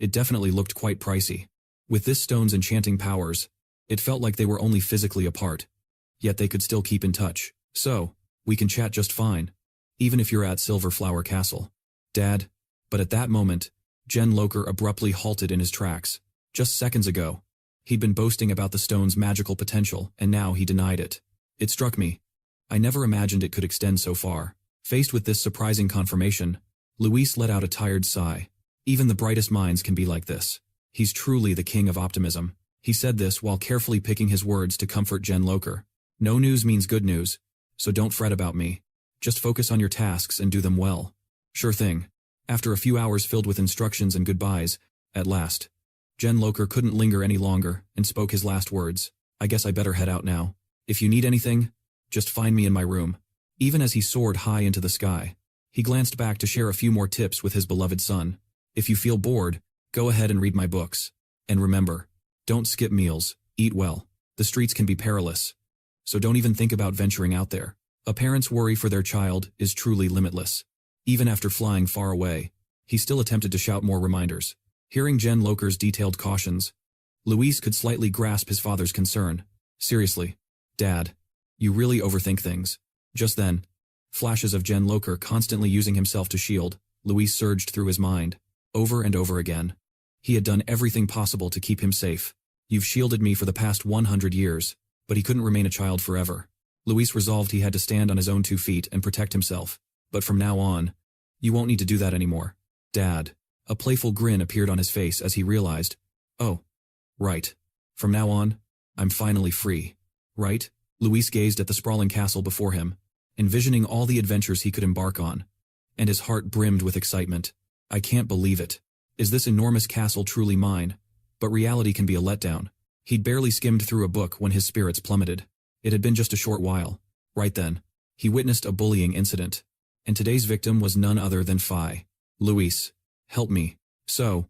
It definitely looked quite pricey. With this stone's enchanting powers, it felt like they were only physically apart. Yet they could still keep in touch. So, we can chat just fine. Even if you're at Silverflower Castle. Dad. But at that moment, Jen Loker abruptly halted in his tracks. Just seconds ago, he'd been boasting about the stone's magical potential, and now he denied it. It struck me. I never imagined it could extend so far. Faced with this surprising confirmation, Luis let out a tired sigh. Even the brightest minds can be like this. He's truly the king of optimism. He said this while carefully picking his words to comfort Jen Loker. No news means good news, so don't fret about me. Just focus on your tasks and do them well. Sure thing. After a few hours filled with instructions and goodbyes, at last, Jen Loker couldn't linger any longer and spoke his last words. I guess I better head out now. If you need anything, just find me in my room. Even as he soared high into the sky, he glanced back to share a few more tips with his beloved son. If you feel bored, go ahead and read my books. And remember, don't skip meals, eat well. The streets can be perilous. So don't even think about venturing out there. A parent's worry for their child is truly limitless. Even after flying far away, he still attempted to shout more reminders. Hearing Jen Loker's detailed cautions, Luis could slightly grasp his father's concern. Seriously, Dad, you really overthink things. Just then, flashes of Jen Loker constantly using himself to shield, Luis surged through his mind, over and over again. He had done everything possible to keep him safe. You've shielded me for the past 100 years, but he couldn't remain a child forever. Luis resolved he had to stand on his own 2 feet and protect himself. But from now on, you won't need to do that anymore. Dad. A playful grin appeared on his face as he realized, oh, right. From now on, I'm finally free. Right? Luis gazed at the sprawling castle before him, envisioning all the adventures he could embark on, and his heart brimmed with excitement. I can't believe it. Is this enormous castle truly mine? But reality can be a letdown. He'd barely skimmed through a book when his spirits plummeted. It had been just a short while. Right then, he witnessed a bullying incident. And today's victim was none other than Phi. Luis, help me. So,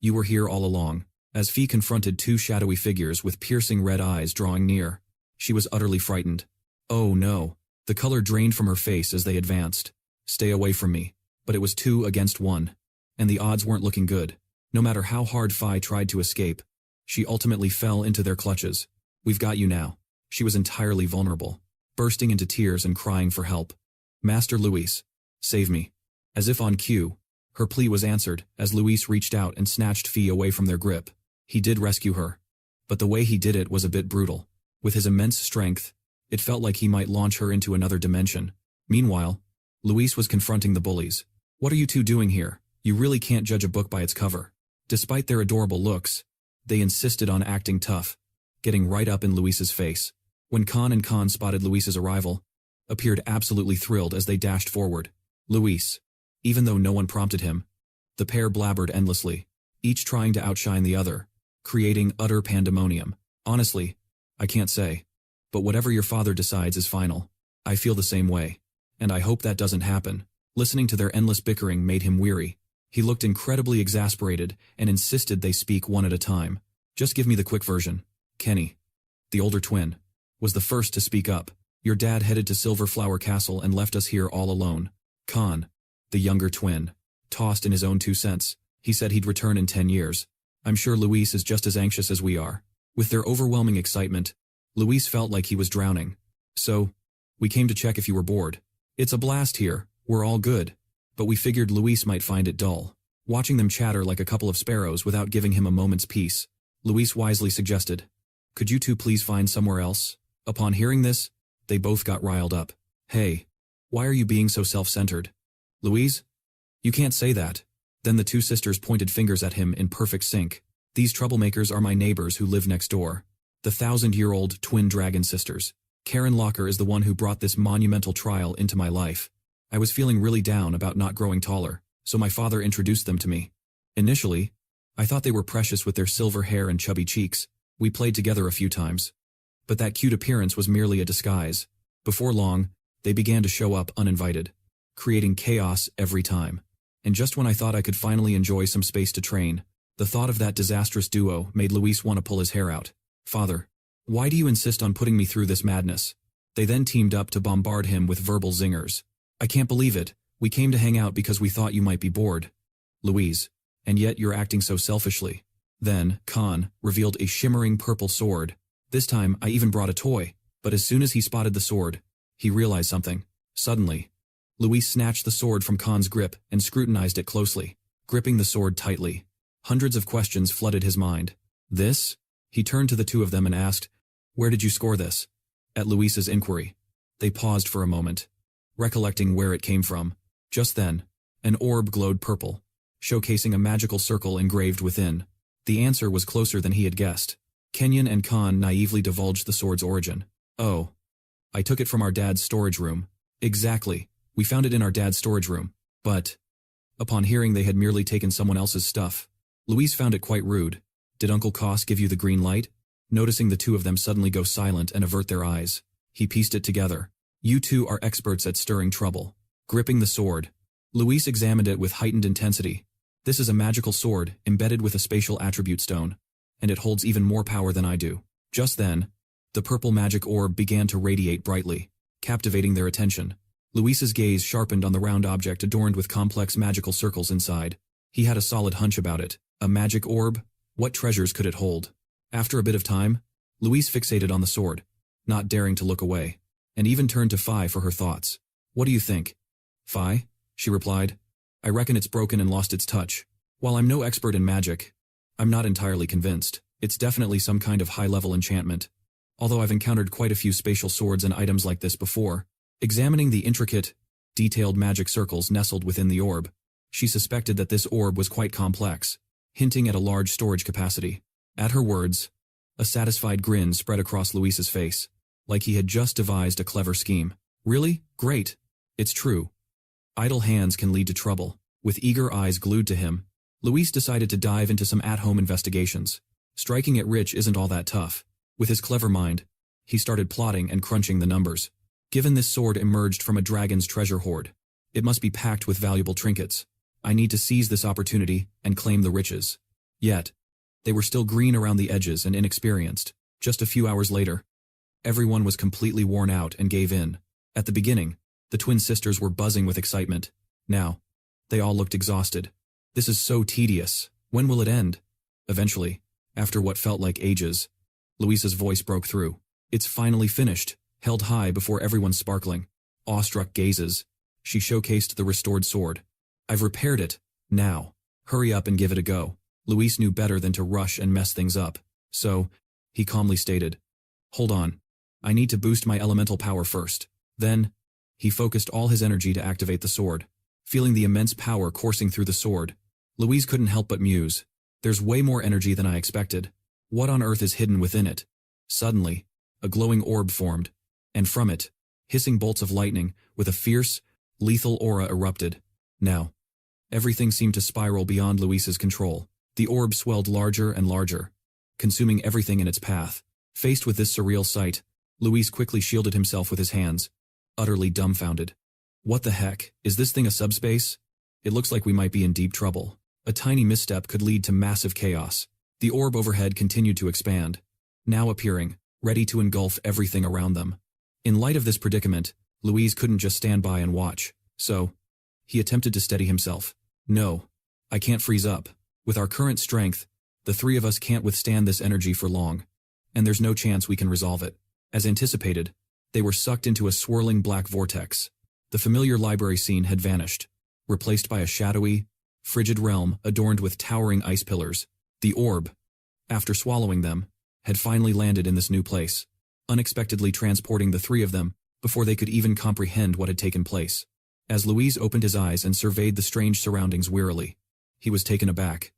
you were here all along. As Phi confronted 2 shadowy figures with piercing red eyes drawing near, she was utterly frightened. Oh no. The color drained from her face as they advanced. Stay away from me. But it was 2 against 1. And the odds weren't looking good. No matter how hard Phi tried to escape, she ultimately fell into their clutches. We've got you now. She was entirely vulnerable, bursting into tears and crying for help. Master Luis, save me. As if on cue, her plea was answered as Luis reached out and snatched Phi away from their grip. He did rescue her, but the way he did it was a bit brutal. With his immense strength, it felt like he might launch her into another dimension. Meanwhile, Luis was confronting the bullies. What are you 2 doing here? You really can't judge a book by its cover. Despite their adorable looks, they insisted on acting tough, getting right up in Luis's face. When Khan and Khan spotted Luis's arrival, appeared absolutely thrilled as they dashed forward. Luis. Even though no one prompted him, the pair blabbered endlessly, each trying to outshine the other, creating utter pandemonium. Honestly, I can't say. But whatever your father decides is final. I feel the same way. And I hope that doesn't happen. Listening to their endless bickering made him weary. He looked incredibly exasperated and insisted they speak one at a time. Just give me the quick version. Kenny, the older twin, was the first to speak up. Your dad headed to Silverflower Castle and left us here all alone. Khan, the younger twin, tossed in his own 2 cents. He said he'd return in 10 years. I'm sure Luis is just as anxious as we are. With their overwhelming excitement, Luis felt like he was drowning. So, we came to check if you were bored. It's a blast here, we're all good. But we figured Luis might find it dull, watching them chatter like a couple of sparrows without giving him a moment's peace. Luis wisely suggested, could you 2 please find somewhere else? Upon hearing this, they both got riled up. Hey, why are you being so self-centered? Luis? You can't say that. Then the 2 sisters pointed fingers at him in perfect sync. These troublemakers are my neighbors who live next door. The 1,000-year-old twin dragon sisters. Karen Locker is the one who brought this monumental trial into my life. I was feeling really down about not growing taller, so my father introduced them to me. Initially, I thought they were precious with their silver hair and chubby cheeks. We played together a few times. But that cute appearance was merely a disguise. Before long, they began to show up uninvited, creating chaos every time. And just when I thought I could finally enjoy some space to train, the thought of that disastrous duo made Luis want to pull his hair out. Father, why do you insist on putting me through this madness? They then teamed up to bombard him with verbal zingers. I can't believe it. We came to hang out because we thought you might be bored. Louise, And yet you're acting so selfishly. Then, Khan revealed a shimmering purple sword. This time, I even brought a toy. But as soon as he spotted the sword, he realized something. Suddenly, Luis snatched the sword from Khan's grip and scrutinized it closely, gripping the sword tightly. Hundreds of questions flooded his mind. This? He turned to the two of them and asked, "Where did you score this?" At Luis's inquiry. They paused for a moment, recollecting where it came from. Just then, an orb glowed purple, showcasing a magical circle engraved within. The answer was closer than he had guessed. Kenyon and Khan naively divulged the sword's origin. "Oh, I took it from our dad's storage room." "Exactly. We found it in our dad's storage room." But, upon hearing they had merely taken someone else's stuff, Luis found it quite rude. "Did Uncle Cos give you the green light?" Noticing the two of them suddenly go silent and avert their eyes, he pieced it together. "You two are experts at stirring trouble." Gripping the sword, Luis examined it with heightened intensity. "This is a magical sword embedded with a spatial attribute stone, and it holds even more power than I do." Just then, the purple magic orb began to radiate brightly, captivating their attention. Luis's gaze sharpened on the round object adorned with complex magical circles inside. He had a solid hunch about it. A magic orb? What treasures could it hold? After a bit of time, Luis fixated on the sword, not daring to look away, and even turned to Phi for her thoughts. "What do you think?" "Phi," she replied, "I reckon it's broken and lost its touch. While I'm no expert in magic, I'm not entirely convinced. It's definitely some kind of high-level enchantment. Although I've encountered quite a few spatial swords and items like this before." Examining the intricate, detailed magic circles nestled within the orb, she suspected that this orb was quite complex, hinting at a large storage capacity. At her words, a satisfied grin spread across Luis's face, like he had just devised a clever scheme. "Really? Great. It's true. Idle hands can lead to trouble." With eager eyes glued to him, Luis decided to dive into some at-home investigations. Striking it rich isn't all that tough. With his clever mind, he started plotting and crunching the numbers. Given this sword emerged from a dragon's treasure hoard, it must be packed with valuable trinkets. I need to seize this opportunity and claim the riches. Yet, they were still green around the edges and inexperienced. Just a few hours later, everyone was completely worn out and gave in. At the beginning, the twin sisters were buzzing with excitement. Now, they all looked exhausted. "This is so tedious. When will it end?" Eventually, after what felt like ages, Luisa's voice broke through. "It's finally finished." Held high before everyone's sparkling, awestruck gazes, she showcased the restored sword. "I've repaired it. Now, hurry up and give it a go." Luis knew better than to rush and mess things up. So, he calmly stated, "Hold on. I need to boost my elemental power first." Then, he focused all his energy to activate the sword. Feeling the immense power coursing through the sword, Luis couldn't help but muse. "There's way more energy than I expected. What on earth is hidden within it?" Suddenly, a glowing orb formed, and from it, hissing bolts of lightning with a fierce, lethal aura erupted. Now, everything seemed to spiral beyond Luis's control. The orb swelled larger and larger, consuming everything in its path. Faced with this surreal sight, Luis quickly shielded himself with his hands, utterly dumbfounded. "What the heck? Is this thing a subspace? It looks like we might be in deep trouble." A tiny misstep could lead to massive chaos. The orb overhead continued to expand, now appearing, ready to engulf everything around them. In light of this predicament, Luis couldn't just stand by and watch, so he attempted to steady himself. "No, I can't freeze up. With our current strength, the three of us can't withstand this energy for long, and there's no chance we can resolve it." As anticipated, they were sucked into a swirling black vortex. The familiar library scene had vanished, replaced by a shadowy, frigid realm adorned with towering ice pillars. The orb, after swallowing them, had finally landed in this new place, unexpectedly transporting the three of them before they could even comprehend what had taken place. As Luis opened his eyes and surveyed the strange surroundings wearily, he was taken aback.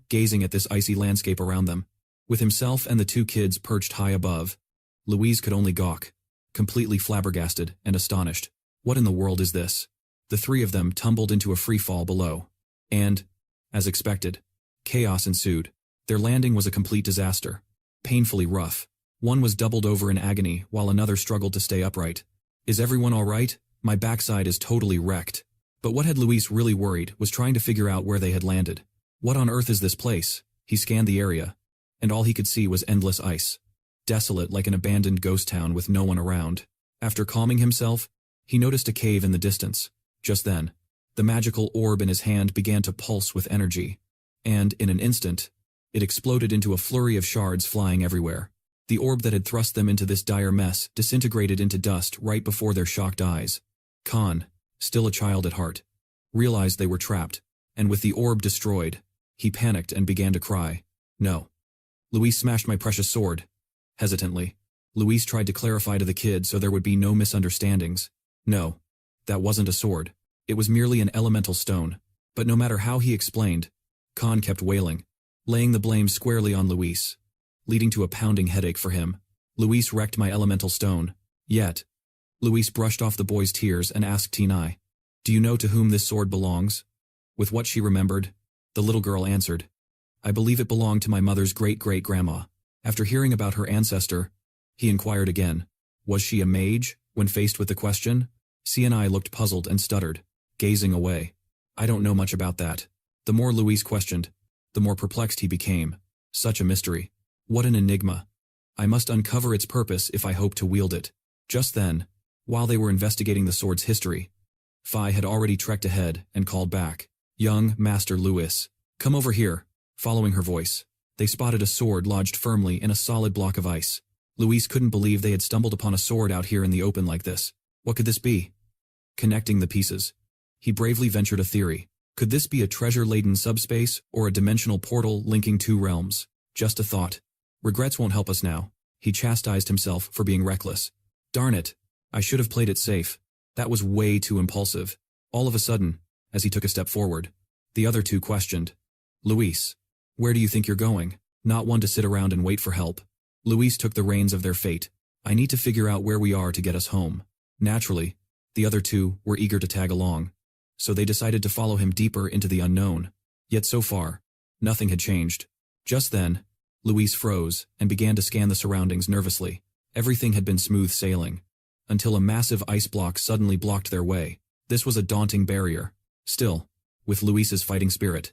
Gazing at this icy landscape around them, with himself and the two kids perched high above, Luis could only gawk, completely flabbergasted and astonished. What in the world is this? The three of them tumbled into a free fall below. And, as expected, chaos ensued. Their landing was a complete disaster, painfully rough. One was doubled over in agony while another struggled to stay upright. "Is everyone all right? My backside is totally wrecked." But what had Luis really worried was trying to figure out where they had landed. What on earth is this place? He scanned the area, and all he could see was endless ice, desolate like an abandoned ghost town with no one around. After calming himself, he noticed a cave in the distance. Just then, the magical orb in his hand began to pulse with energy. and, in an instant, it exploded into a flurry of shards flying everywhere. The orb that had thrust them into this dire mess disintegrated into dust right before their shocked eyes. Khan, still a child at heart, realized they were trapped, and with the orb destroyed, he panicked and began to cry. No. Luis smashed my precious sword. Hesitantly, Luis tried to clarify to the kid so there would be no misunderstandings. No, that wasn't a sword. It was merely an elemental stone. But no matter how he explained, Khan kept wailing, laying the blame squarely on Luis, leading to a pounding headache for him. Luis wrecked my elemental stone. Yet, Luis brushed off the boy's tears and asked Tinai, "Do you know to whom this sword belongs?" With what she remembered, the little girl answered, "I believe it belonged to my mother's great-great-grandma." After hearing about her ancestor, he inquired again, was she a mage? When faced with the question, CNI looked puzzled and stuttered, gazing away. "I don't know much about that." The more Luis questioned, the more perplexed he became. Such a mystery. What an enigma. I must uncover its purpose if I hope to wield it. Just then, while they were investigating the sword's history, Phi had already trekked ahead and called back, "Young Master Luis, come over here." Following her voice, they spotted a sword lodged firmly in a solid block of ice. Luis couldn't believe they had stumbled upon a sword out here in the open like this. What could this be? Connecting the pieces, he bravely ventured a theory. Could this be a treasure-laden subspace or a dimensional portal linking two realms? Just a thought. Regrets won't help us now. He chastised himself for being reckless. Darn it. I should have played it safe. That was way too impulsive. All of a sudden, as he took a step forward, the other two questioned, "Luis, where do you think you're going?" Not one to sit around and wait for help. Luis took the reins of their fate. "I need to figure out where we are to get us home." Naturally, the other two were eager to tag along, so they decided to follow him deeper into the unknown. Yet so far, nothing had changed. Just then, Luis froze and began to scan the surroundings nervously. Everything had been smooth sailing, until a massive ice block suddenly blocked their way. This was a daunting barrier. Still, with Luis's fighting spirit,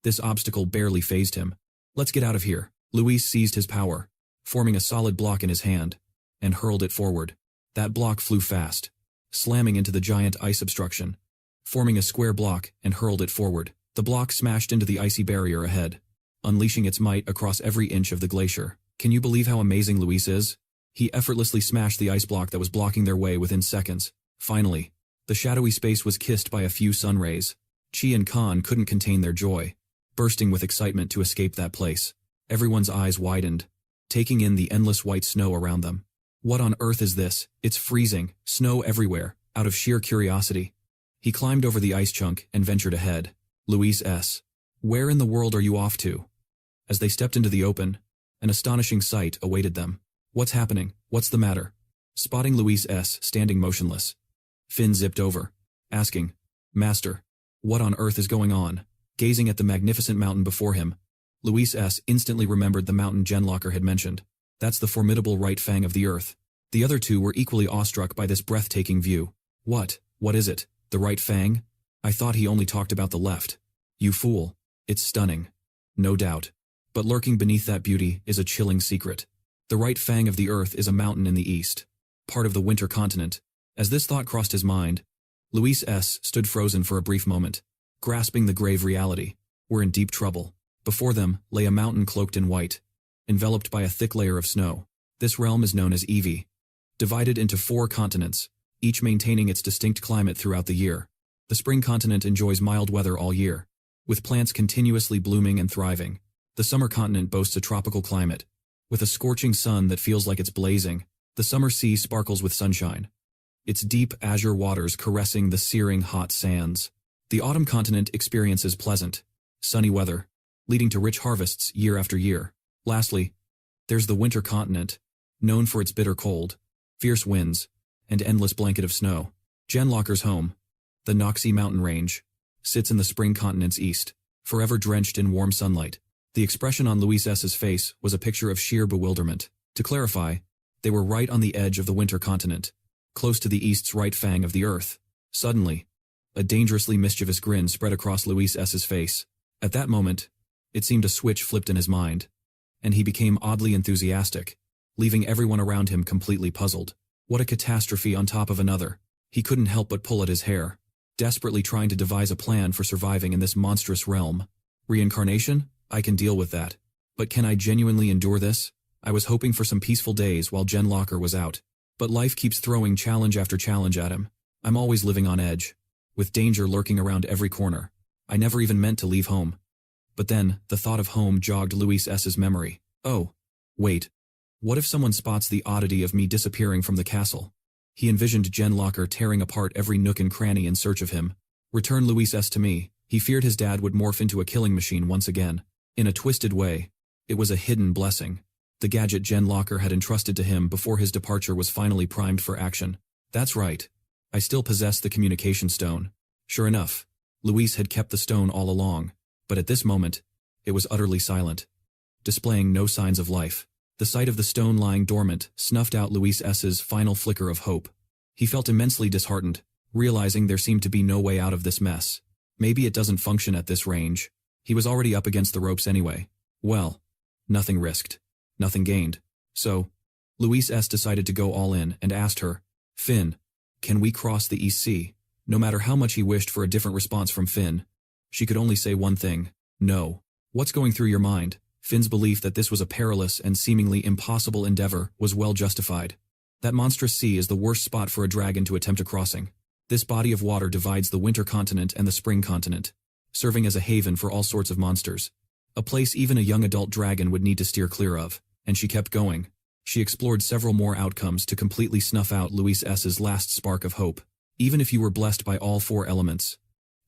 this obstacle barely fazed him. "Let's get out of here." Luis seized his power, forming a solid block in his hand, and hurled it forward. That block flew fast, slamming into the giant ice obstruction, forming a square block and hurled it forward. The block smashed into the icy barrier ahead, unleashing its might across every inch of the glacier. Can you believe how amazing Luis is? He effortlessly smashed the ice block that was blocking their way within seconds. Finally, the shadowy space was kissed by a few sun rays. Chi and Khan couldn't contain their joy, bursting with excitement to escape that place. Everyone's eyes widened, taking in the endless white snow around them. What on earth is this? It's freezing, snow everywhere. Out of sheer curiosity, he climbed over the ice chunk and ventured ahead. Luis S. Where in the world are you off to? As they stepped into the open, an astonishing sight awaited them. What's happening? What's the matter? Spotting Luis S. standing motionless, Finn zipped over, asking, "Master, what on earth is going on?" Gazing at the magnificent mountain before him, Luis S. instantly remembered the mountain Genlocker had mentioned. That's the formidable Right Fang of the earth. The other two were equally awestruck by this breathtaking view. What is it? The Right Fang? I thought he only talked about the left. You fool. It's stunning. No doubt. But lurking beneath that beauty is a chilling secret. The Right Fang of the earth is a mountain in the east, part of the winter continent. As this thought crossed his mind, Luis S. stood frozen for a brief moment, grasping the grave reality. We're in deep trouble. Before them lay a mountain cloaked in white, enveloped by a thick layer of snow. This realm is known as Eevee, divided into 4 continents, each maintaining its distinct climate throughout the year. The spring continent enjoys mild weather all year, with plants continuously blooming and thriving. The summer continent boasts a tropical climate, with a scorching sun that feels like it's blazing. The summer sea sparkles with sunshine, its deep azure waters caressing the searing hot sands. The autumn continent experiences pleasant, sunny weather, leading to rich harvests year after year. Lastly, there's the winter continent, known for its bitter cold, fierce winds, and endless blanket of snow. Genlocker's home, the Noxie mountain range, sits in the spring continent's east, forever drenched in warm sunlight. The expression on Luis S.'s face was a picture of sheer bewilderment. To clarify, they were right on the edge of the winter continent, close to the east's Right Fang of the earth. Suddenly, a dangerously mischievous grin spread across Luis S.'s face. At that moment, it seemed a switch flipped in his mind, and he became oddly enthusiastic, leaving everyone around him completely puzzled. What a catastrophe on top of another. He couldn't help but pull at his hair, desperately trying to devise a plan for surviving in this monstrous realm. Reincarnation? I can deal with that. But can I genuinely endure this? I was hoping for some peaceful days while Genlocker was out. But life keeps throwing challenge after challenge at him. I'm always living on edge, with danger lurking around every corner. I never even meant to leave home. But then, the thought of home jogged Luis S.'s memory. Oh, wait. What if someone spots the oddity of me disappearing from the castle? He envisioned Genlocker tearing apart every nook and cranny in search of him. Return Luis S. to me. He feared his dad would morph into a killing machine once again. In a twisted way, it was a hidden blessing. The gadget Genlocker had entrusted to him before his departure was finally primed for action. That's right. I still possess the communication stone. Sure enough, Luis had kept the stone all along, but at this moment, it was utterly silent, displaying no signs of life. The sight of the stone lying dormant snuffed out Luis S.'s final flicker of hope. He felt immensely disheartened, realizing there seemed to be no way out of this mess. Maybe it doesn't function at this range. He was already up against the ropes anyway. Well, nothing risked, nothing gained. So, Luis S. decided to go all in and asked her, Finn, can we cross the East Sea? No matter how much he wished for a different response from Finn, she could only say one thing: no. What's going through your mind? Finn's belief that this was a perilous and seemingly impossible endeavor was well justified. That monstrous sea is the worst spot for a dragon to attempt a crossing. This body of water divides the winter continent and the spring continent, serving as a haven for all sorts of monsters. A place even a young adult dragon would need to steer clear of, and she kept going. She explored several more outcomes to completely snuff out Luis S.'s last spark of hope. Even if you were blessed by all four elements,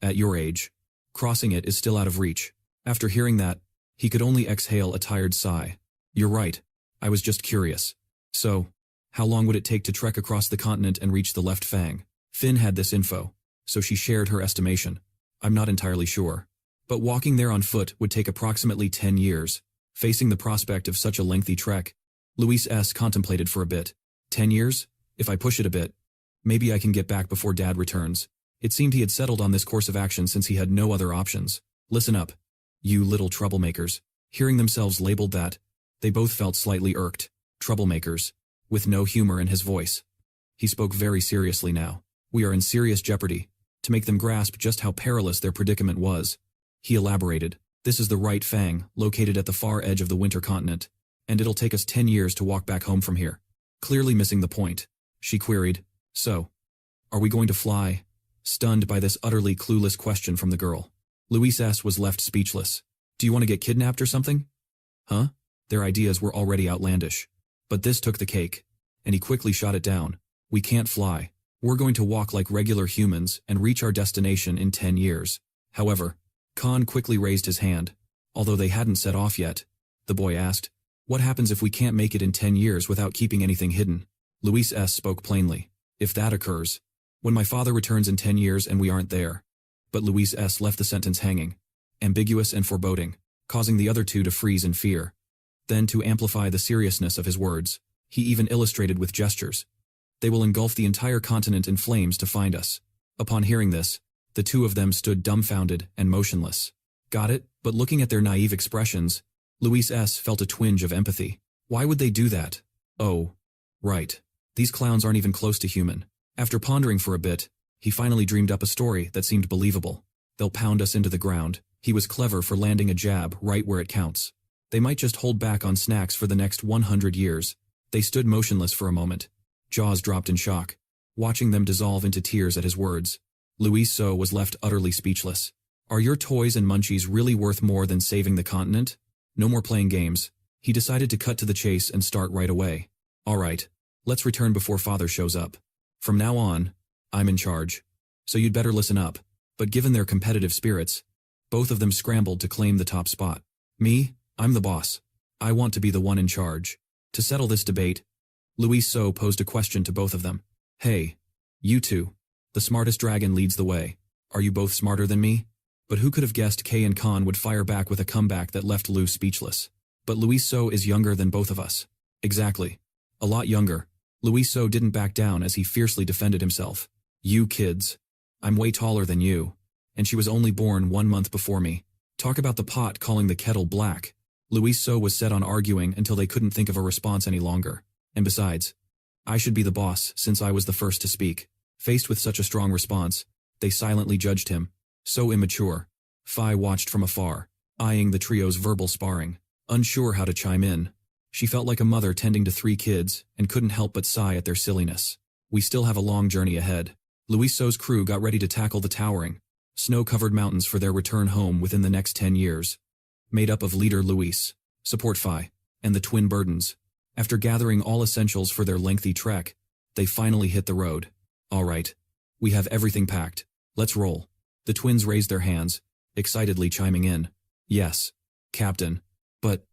at your age, crossing it is still out of reach. After hearing that, he could only exhale a tired sigh. You're right. I was just curious. So, how long would it take to trek across the continent and reach the Left Fang? Finn had this info, so she shared her estimation. I'm not entirely sure. But walking there on foot would take approximately 10 years. Facing the prospect of such a lengthy trek, Luis S. contemplated for a bit. 10 years? If I push it a bit, maybe I can get back before Dad returns. It seemed he had settled on this course of action since he had no other options. Listen up, you little troublemakers. Hearing themselves labeled that, they both felt slightly irked. Troublemakers, with no humor in his voice. He spoke very seriously now. We are in serious jeopardy. To make them grasp just how perilous their predicament was, he elaborated. This is the Right Fang, located at the far edge of the winter continent, and it'll take us 10 years to walk back home from here. Clearly missing the point, she queried. So, are we going to fly? Stunned by this utterly clueless question from the girl, Luis S. was left speechless. Do you want to get kidnapped or something? Huh? Their ideas were already outlandish. But this took the cake, and he quickly shot it down. We can't fly. We're going to walk like regular humans and reach our destination in 10 years. However, Khan quickly raised his hand. Although they hadn't set off yet, the boy asked, what happens if we can't make it in 10 years without keeping anything hidden? Luis S. spoke plainly. If that occurs, when my father returns in 10 years and we aren't there. But Luis S. left the sentence hanging, ambiguous and foreboding, causing the other two to freeze in fear. Then, to amplify the seriousness of his words, he even illustrated with gestures. They will engulf the entire continent in flames to find us. Upon hearing this, the two of them stood dumbfounded and motionless. Got it? But looking at their naive expressions, Luis S. felt a twinge of empathy. Why would they do that? Oh, right. These clowns aren't even close to human. After pondering for a bit, he finally dreamed up a story that seemed believable. They'll pound us into the ground. He was clever for landing a jab right where it counts. They might just hold back on snacks for the next 100 years. They stood motionless for a moment, jaws dropped in shock, watching them dissolve into tears at his words. Luis So was left utterly speechless. Are your toys and munchies really worth more than saving the continent? No more playing games. He decided to cut to the chase and start right away. All right, let's return before Father shows up. From now on, I'm in charge. So you'd better listen up. But given their competitive spirits, both of them scrambled to claim the top spot. Me? I'm the boss. I want to be the one in charge. To settle this debate, Luis So posed a question to both of them. Hey, you two. The smartest dragon leads the way. Are you both smarter than me? But who could have guessed Kay and Khan would fire back with a comeback that left Lou speechless? But Luis So is younger than both of us. Exactly. A lot younger. Luis So didn't back down as he fiercely defended himself. You kids. I'm way taller than you. And she was only born 1 month before me. Talk about the pot calling the kettle black. Luis So was set on arguing until they couldn't think of a response any longer. And besides, I should be the boss since I was the first to speak. Faced with such a strong response, they silently judged him. So immature. Phi watched from afar. eyeing the trio's verbal sparring, unsure how to chime in. She felt like a mother tending to 3 kids and couldn't help but sigh at their silliness. We still have a long journey ahead. Luiso's crew got ready to tackle the towering, snow-covered mountains for their return home within the next 10 years. Made up of leader Luis, support Phi, and the twin Burdens. After gathering all essentials for their lengthy trek, they finally hit the road. All right. We have everything packed. Let's roll. The twins raised their hands, excitedly chiming in. Yes, Captain. But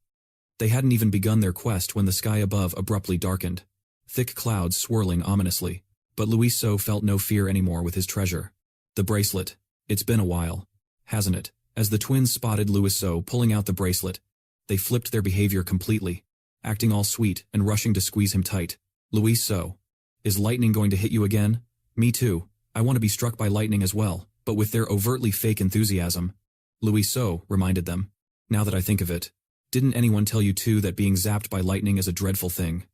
they hadn't even begun their quest when the sky above abruptly darkened, thick clouds swirling ominously. But Luiso felt no fear anymore with his treasure. The bracelet. It's been a while, hasn't it? As the twins spotted Luiso pulling out the bracelet, they flipped their behavior completely, acting all sweet and rushing to squeeze him tight. Luiso, is lightning going to hit you again? Me too. I want to be struck by lightning as well. But with their overtly fake enthusiasm, Luiso reminded them. Now that I think of it, didn't anyone tell you too that being zapped by lightning is a dreadful thing?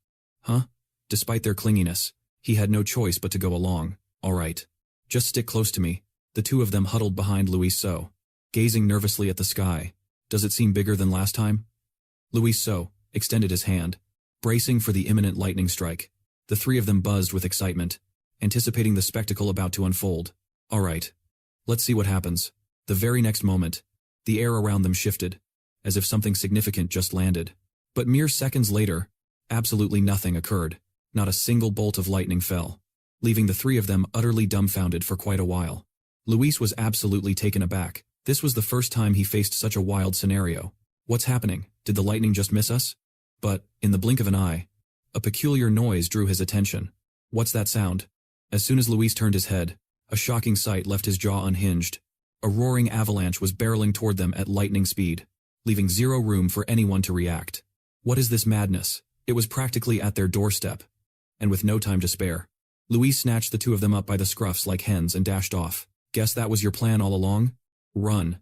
Huh? Despite their clinginess, he had no choice but to go along. All right. Just stick close to me. The two of them huddled behind Luiso, gazing nervously at the sky. Does it seem bigger than last time? Luiso extended his hand, bracing for the imminent lightning strike. The 3 of them buzzed with excitement, anticipating the spectacle about to unfold. All right. Let's see what happens. The very next moment, the air around them shifted, as if something significant just landed. But mere seconds later, absolutely nothing occurred. Not a single bolt of lightning fell, leaving the 3 of them utterly dumbfounded for quite a while. Luis was absolutely taken aback. This was the first time he faced such a wild scenario. What's happening? Did the lightning just miss us? But, in the blink of an eye, a peculiar noise drew his attention. What's that sound? As soon as Luis turned his head, a shocking sight left his jaw unhinged. A roaring avalanche was barreling toward them at lightning speed, leaving zero room for anyone to react. What is this madness? It was practically at their doorstep. And with no time to spare, Luis snatched the 2 of them up by the scruffs like hens and dashed off. Guess that was your plan all along? Run.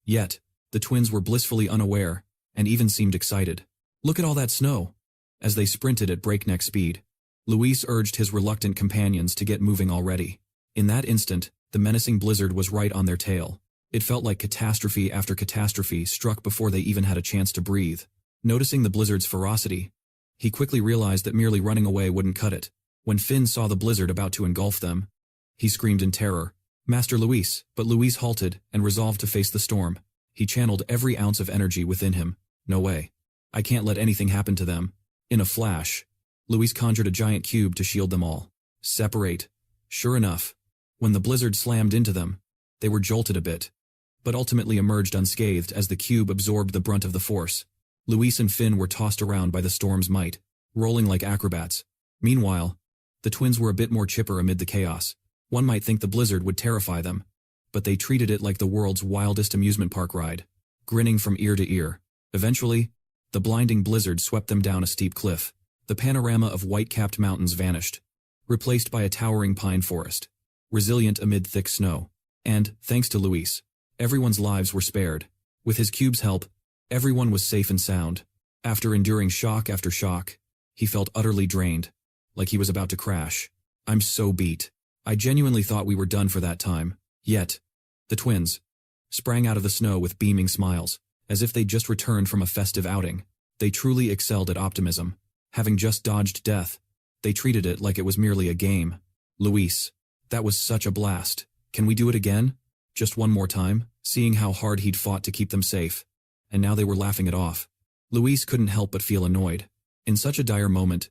Yet, the twins were blissfully unaware, and even seemed excited. Look at all that snow. As they sprinted at breakneck speed, Luis urged his reluctant companions to get moving already. In that instant, the menacing blizzard was right on their tail. It felt like catastrophe after catastrophe struck before they even had a chance to breathe. Noticing the blizzard's ferocity, he quickly realized that merely running away wouldn't cut it. When Finn saw the blizzard about to engulf them, he screamed in terror, "Master Luis!" But Luis halted and resolved to face the storm. He channeled every ounce of energy within him. No way. I can't let anything happen to them. In a flash, Luis conjured a giant cube to shield them all. Separate. Sure enough, when the blizzard slammed into them, they were jolted a bit, but ultimately emerged unscathed as the cube absorbed the brunt of the force. Luis and Finn were tossed around by the storm's might, rolling like acrobats. Meanwhile, the twins were a bit more chipper amid the chaos. One might think the blizzard would terrify them, but they treated it like the world's wildest amusement park ride, grinning from ear to ear. Eventually, the blinding blizzard swept them down a steep cliff. The panorama of white-capped mountains vanished, replaced by a towering pine forest, resilient amid thick snow. And, thanks to Luis, everyone's lives were spared. With his cube's help, everyone was safe and sound. After enduring shock after shock, he felt utterly drained, like he was about to crash. I'm so beat. I genuinely thought we were done for that time. Yet, the twins sprang out of the snow with beaming smiles, as if they'd just returned from a festive outing. They truly excelled at optimism. Having just dodged death, they treated it like it was merely a game. Luis, that was such a blast. Can we do it again? Just one more time? Seeing how hard he'd fought to keep them safe, and now they were laughing it off. Luis couldn't help but feel annoyed. In such a dire moment,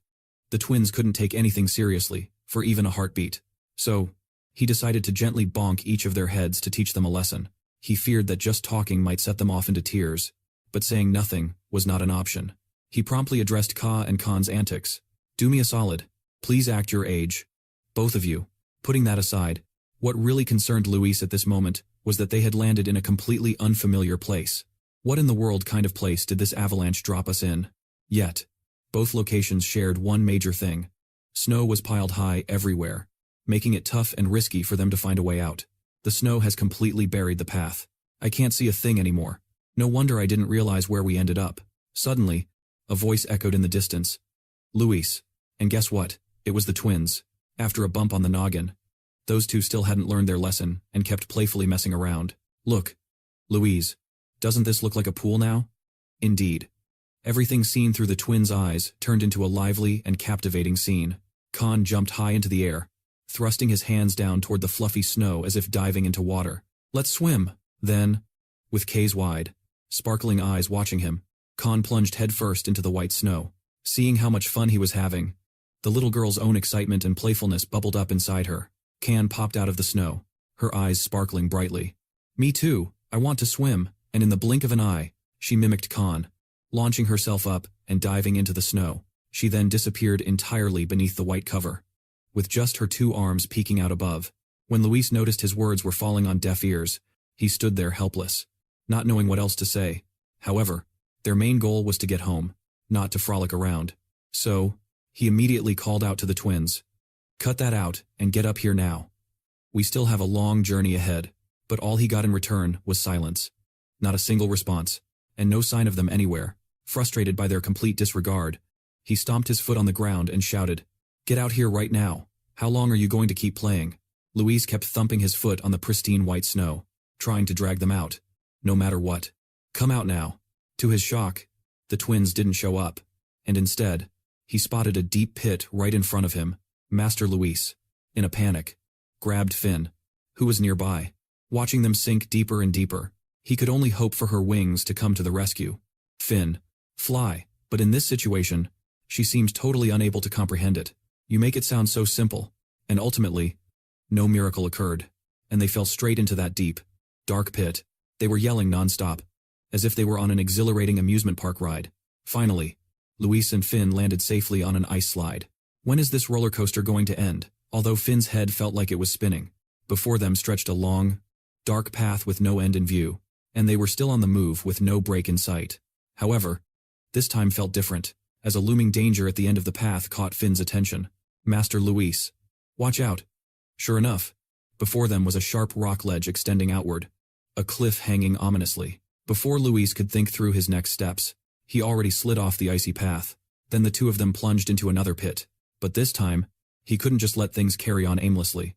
the twins couldn't take anything seriously, for even a heartbeat. So, he decided to gently bonk each of their heads to teach them a lesson. He feared that just talking might set them off into tears, but saying nothing was not an option. He promptly addressed Ka and Khan's antics. Do me a solid. Please act your age. Both of you. Putting that aside, what really concerned Luis at this moment was that they had landed in a completely unfamiliar place. What in the world kind of place did this avalanche drop us in? Yet, both locations shared one major thing. Snow was piled high everywhere, making it tough and risky for them to find a way out. The snow has completely buried the path. I can't see a thing anymore. No wonder I didn't realize where we ended up. Suddenly, a voice echoed in the distance. Luis. And guess what? It was the twins. After a bump on the noggin, those two still hadn't learned their lesson and kept playfully messing around. Look, Louise. Doesn't this look like a pool now? Indeed. Everything seen through the twins' eyes turned into a lively and captivating scene. Khan jumped high into the air, thrusting his hands down toward the fluffy snow as if diving into water. Let's swim! Then, with Kay's wide, sparkling eyes watching him, Khan plunged headfirst into the white snow. Seeing how much fun he was having, the little girl's own excitement and playfulness bubbled up inside her. Kan popped out of the snow, her eyes sparkling brightly. Me too, I want to swim, and in the blink of an eye, she mimicked Khan, launching herself up and diving into the snow. She then disappeared entirely beneath the white cover, with just her 2 arms peeking out above. When Luis noticed his words were falling on deaf ears, he stood there helpless, not knowing what else to say. However, their main goal was to get home, not to frolic around. So, he immediately called out to the twins. Cut that out and get up here now. We still have a long journey ahead, but all he got in return was silence. Not a single response, and no sign of them anywhere. Frustrated by their complete disregard, he stomped his foot on the ground and shouted, Get out here right now. How long are you going to keep playing? Luis kept thumping his foot on the pristine white snow, trying to drag them out. No matter what. Come out now. To his shock, the twins didn't show up, and instead, he spotted a deep pit right in front of him. Master Luis, in a panic, grabbed Finn, who was nearby. Watching them sink deeper and deeper, he could only hope for her wings to come to the rescue. Finn, fly, but in this situation, she seemed totally unable to comprehend it. You make it sound so simple, and ultimately, no miracle occurred, and they fell straight into that deep, dark pit. They were yelling non-stop, as if they were on an exhilarating amusement park ride. Finally, Luis and Finn landed safely on an ice slide. When is this roller coaster going to end? Although Finn's head felt like it was spinning, before them stretched a long, dark path with no end in view, and they were still on the move with no break in sight. However, this time felt different, as a looming danger at the end of the path caught Finn's attention. Master Luis, watch out. Sure enough, before them was a sharp rock ledge extending outward, a cliff hanging ominously. Before Luis could think through his next steps, he already slid off the icy path. Then the two of them plunged into another pit. But this time, he couldn't just let things carry on aimlessly.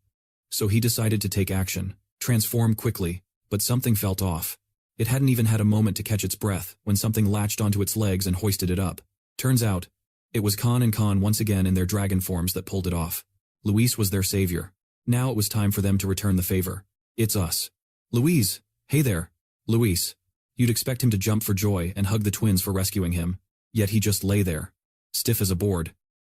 So he decided to take action, transform quickly, but something felt off. It hadn't even had a moment to catch its breath when something latched onto its legs and hoisted it up. Turns out, it was Khan and Khan once again in their dragon forms that pulled it off. Luis was their savior. Now it was time for them to return the favor. It's us. Luis, hey there. Luis. You'd expect him to jump for joy and hug the twins for rescuing him, yet he just lay there, stiff as a board,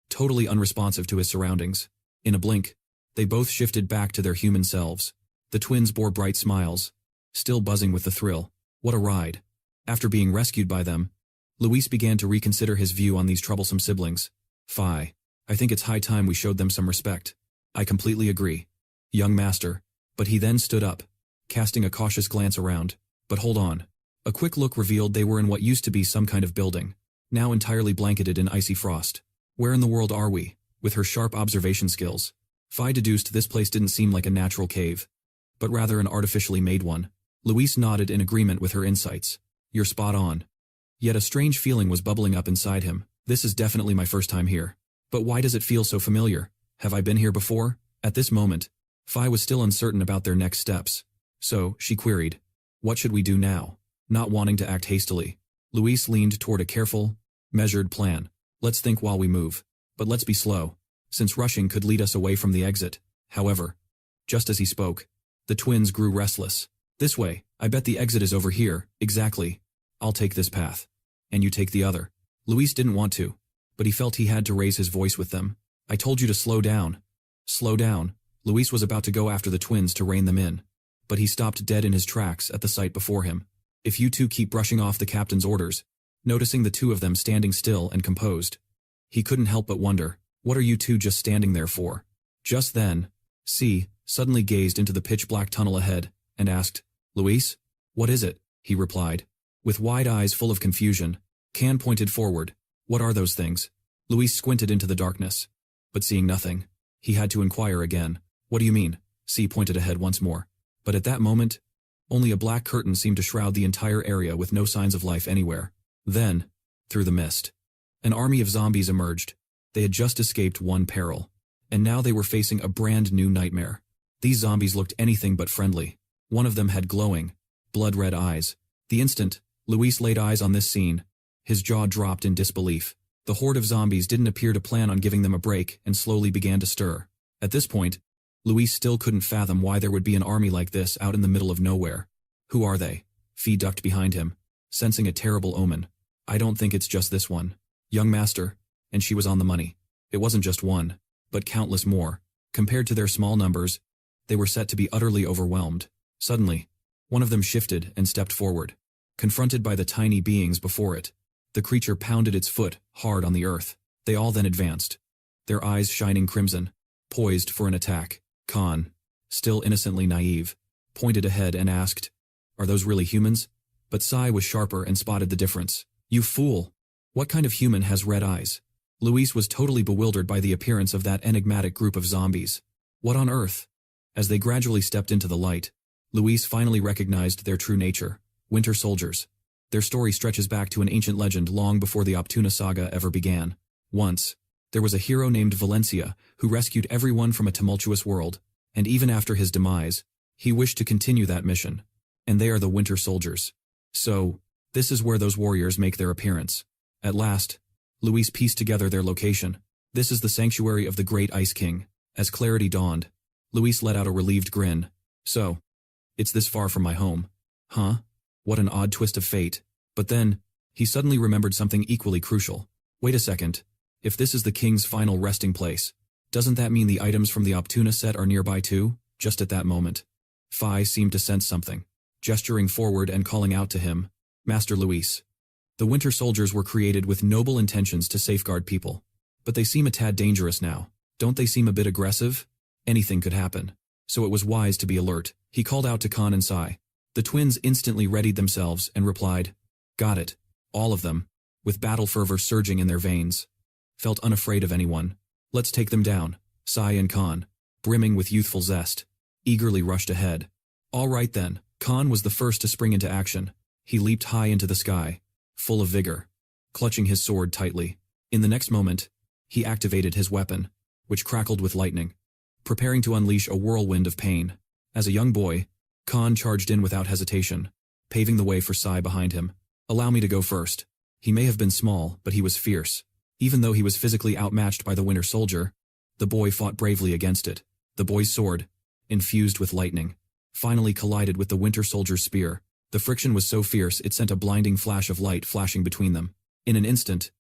totally unresponsive to his surroundings. In a blink, they both shifted back to their human selves. The twins bore bright smiles, still buzzing with the thrill. What a ride. After being rescued by them, Luis began to reconsider his view on these troublesome siblings. Phi, I think it's high time we showed them some respect. I completely agree, young master. But he then stood up, casting a cautious glance around. But hold on. A quick look revealed they were in what used to be some kind of building, now entirely blanketed in icy frost. Where in the world are we? With her sharp observation skills, Phi deduced this place didn't seem like a natural cave, but rather an artificially made one. Luis nodded in agreement with her insights. You're spot on. Yet a strange feeling was bubbling up inside him. This is definitely my first time here. But why does it feel so familiar? Have I been here before? At this moment, Phi was still uncertain about their next steps. So, she queried, what should we do now? Not wanting to act hastily, Luis leaned toward a careful, measured plan. Let's think while we move. But let's be slow, since rushing could lead us away from the exit. However, just as he spoke, the twins grew restless. This way, I bet the exit is over here. Exactly. I'll take this path. And you take the other. Luis didn't want to, but he felt he had to raise his voice with them. I told you to slow down. Slow down. Luis was about to go after the twins to rein them in, but he stopped dead in his tracks at the sight before him. If you two keep brushing off the captain's orders, noticing the two of them standing still and composed, he couldn't help but wonder, what are you two just standing there for? Just then, C suddenly gazed into the pitch-black tunnel ahead and asked, Luis? What is it? He replied. With wide eyes full of confusion, Can pointed forward. What are those things? Luis squinted into the darkness, but seeing nothing, he had to inquire again. What do you mean? C pointed ahead once more. But at that moment, only a black curtain seemed to shroud the entire area with no signs of life anywhere. Then, through the mist, an army of zombies emerged. They had just escaped one peril, and now they were facing a brand new nightmare. These zombies looked anything but friendly. One of them had glowing, blood-red eyes, The instant Luis laid eyes on this scene, his jaw dropped in disbelief. The horde of zombies didn't appear to plan on giving them a break and slowly began to stir. At this point, Luis still couldn't fathom why there would be an army like this out in the middle of nowhere. Who are they? Fee ducked behind him, sensing a terrible omen. I don't think it's just this one. Young master, and she was on the money. It wasn't just one, but countless more. Compared to their small numbers, they were set to be utterly overwhelmed. Suddenly, one of them shifted and stepped forward. Confronted by the tiny beings before it, the creature pounded its foot hard on the earth. They all then advanced, their eyes shining crimson, poised for an attack. Khan, still innocently naive, pointed ahead and asked, "Are those really humans?" But Sai was sharper and spotted the difference. "You fool! What kind of human has red eyes?" Luis was totally bewildered by the appearance of that enigmatic group of zombies. What on earth? As they gradually stepped into the light, Luis finally recognized their true nature: winter soldiers. Their story stretches back to an ancient legend long before the Optuna saga ever began. Once, there was a hero named Valencia who rescued everyone from a tumultuous world, and even after his demise, he wished to continue that mission. And they are the winter soldiers. So, this is where those warriors make their appearance. At last, Luis pieced together their location. This is the sanctuary of the Great Ice King. As clarity dawned, Luis let out a relieved grin. So, it's this far from my home. Huh? What an odd twist of fate. But then, he suddenly remembered something equally crucial. Wait a second. If this is the king's final resting place, doesn't that mean the items from the Optuna set are nearby too? Just at that moment, Phi seemed to sense something, gesturing forward and calling out to him, "Master Luis." The winter soldiers were created with noble intentions to safeguard people. But they seem a tad dangerous now. Don't they seem a bit aggressive? Anything could happen. So it was wise to be alert. He called out to Khan and Sai. The twins instantly readied themselves and replied, "Got it." All of them, with battle fervor surging in their veins, felt unafraid of anyone. "Let's take them down." Sai and Khan, brimming with youthful zest, eagerly rushed ahead. All right then. Khan was the first to spring into action. He leaped high into the sky, full of vigor, clutching his sword tightly. In the next moment, he activated his weapon, which crackled with lightning, preparing to unleash a whirlwind of pain. As a young boy, Khan charged in without hesitation, paving the way for Sai behind him. "Allow me to go first." He may have been small, but he was fierce. Even though he was physically outmatched by the winter soldier, the boy fought bravely against it. The boy's sword, infused with lightning, finally collided with the winter soldier's spear. The friction was so fierce it sent a blinding flash of light flashing between them. In an instant,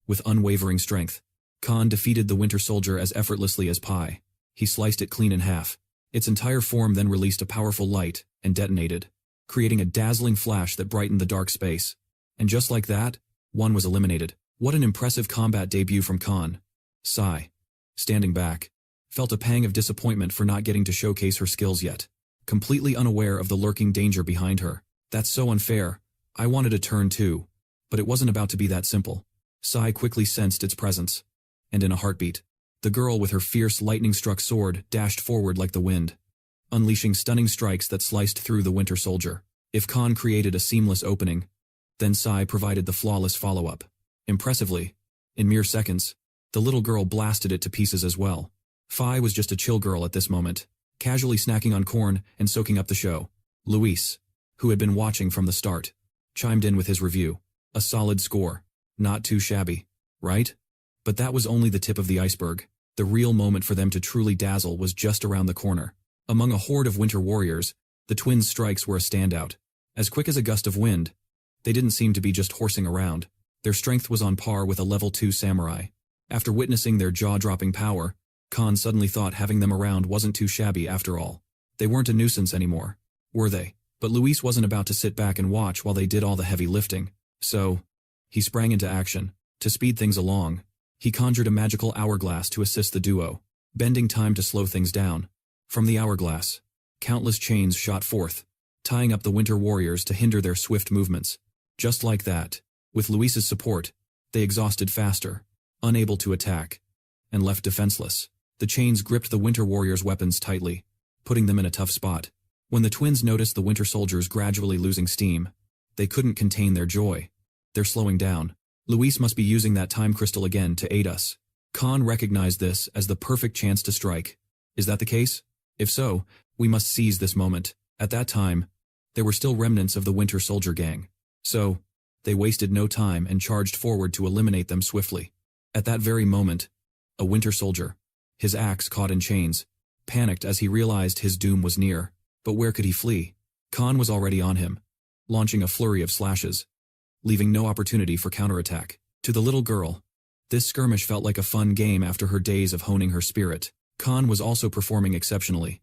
with unwavering strength, Khan defeated the winter soldier as effortlessly as pie. He sliced it clean in half. Its entire form then released a powerful light and detonated, creating a dazzling flash that brightened the dark space. And just like that, one was eliminated. What an impressive combat debut from Khan. Sai, standing back, felt a pang of disappointment for not getting to showcase her skills yet, completely unaware of the lurking danger behind her. That's so unfair. I wanted a turn too. But it wasn't about to be that simple. Sai quickly sensed its presence. And in a heartbeat, the girl with her fierce lightning-struck sword dashed forward like the wind, unleashing stunning strikes that sliced through the winter soldier. If Khan created a seamless opening, then Sai provided the flawless follow-up. Impressively, in mere seconds, the little girl blasted it to pieces as well. Phi was just a chill girl at this moment, casually snacking on corn and soaking up the show. Luis, who had been watching from the start, chimed in with his review. A solid score. Not too shabby, right? But that was only the tip of the iceberg. The real moment for them to truly dazzle was just around the corner. Among a horde of winter warriors, the twins' strikes were a standout. As quick as a gust of wind, they didn't seem to be just horsing around. Their strength was on par with a level 2 samurai. After witnessing their jaw-dropping power, Khan suddenly thought having them around wasn't too shabby after all. They weren't a nuisance anymore, were they? But Luis wasn't about to sit back and watch while they did all the heavy lifting. So, he sprang into action. To speed things along, he conjured a magical hourglass to assist the duo, bending time to slow things down. From the hourglass, countless chains shot forth, tying up the winter warriors to hinder their swift movements. Just like that, with Luis's support, they exhausted faster, unable to attack, and left defenseless. The chains gripped the winter warriors' weapons tightly, putting them in a tough spot. When the twins noticed the winter soldiers gradually losing steam, they couldn't contain their joy. They're slowing down. Luis must be using that time crystal again to aid us. Khan recognized this as the perfect chance to strike. Is that the case? If so, we must seize this moment. At that time, There were still remnants of the Winter Soldier gang. So, they wasted no time and charged forward to eliminate them swiftly. At that very moment, a Winter Soldier, his axe caught in chains, panicked as he realized his doom was near. But where could he flee? Khan was already on him, launching a flurry of slashes, leaving no opportunity for counterattack. To the little girl, this skirmish felt like a fun game after her days of honing her spirit. Khan was also performing exceptionally,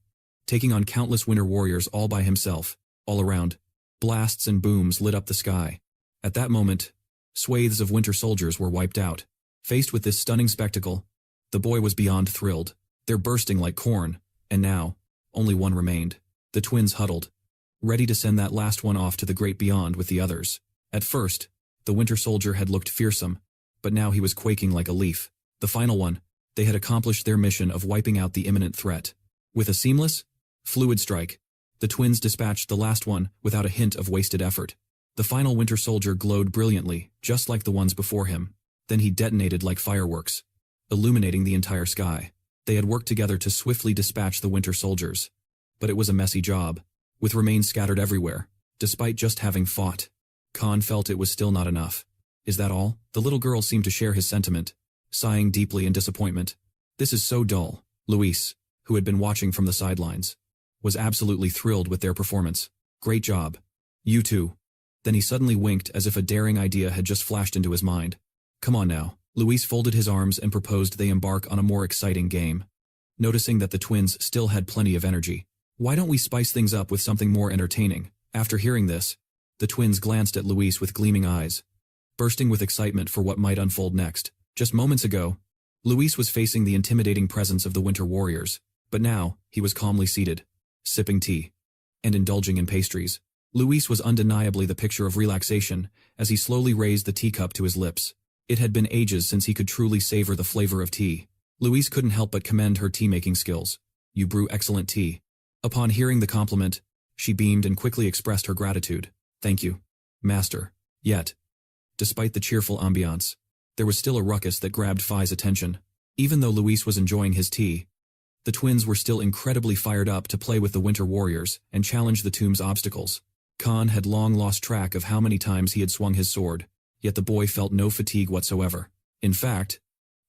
taking on countless Winter Warriors all by himself. All around, blasts and booms lit up the sky. At that moment, swathes of Winter Soldiers were wiped out. Faced with this stunning spectacle, the boy was beyond thrilled. They're bursting like corn, and now, only one remained. The twins huddled, ready to send that last one off to the great beyond with the others. At first, the Winter Soldier had looked fearsome, but now he was quaking like a leaf. The final one, they had accomplished their mission of wiping out the imminent threat. With a seamless, fluid strike, the twins dispatched the last one without a hint of wasted effort. The final Winter Soldier glowed brilliantly, just like the ones before him. Then he detonated like fireworks, illuminating the entire sky. They had worked together to swiftly dispatch the Winter Soldiers. But it was a messy job, with remains scattered everywhere. Despite just having fought, Khan felt it was still not enough. Is that all? The little girl seemed to share his sentiment, sighing deeply in disappointment. This is so dull. Luis, who had been watching from the sidelines, was absolutely thrilled with their performance. Great job. You too. Then he suddenly winked as if a daring idea had just flashed into his mind. Come on now. Luis folded his arms and proposed they embark on a more exciting game. Noticing that the twins still had plenty of energy. Why don't we spice things up with something more entertaining? After hearing this, the twins glanced at Luis with gleaming eyes, bursting with excitement for what might unfold next. Just moments ago, Luis was facing the intimidating presence of the Winter Warriors, but now, he was calmly seated, sipping tea, and indulging in pastries. Luis was undeniably the picture of relaxation as he slowly raised the teacup to his lips. It had been ages since he could truly savor the flavor of tea. Luis couldn't help but commend her tea-making skills. You brew excellent tea. Upon hearing the compliment, she beamed and quickly expressed her gratitude. Thank you, master. Yet, despite the cheerful ambiance, there was still a ruckus that grabbed Phi's attention. Even though Luis was enjoying his tea, the twins were still incredibly fired up to play with the Winter Warriors and challenge the tomb's obstacles. Khan had long lost track of how many times he had swung his sword, yet the boy felt no fatigue whatsoever. In fact,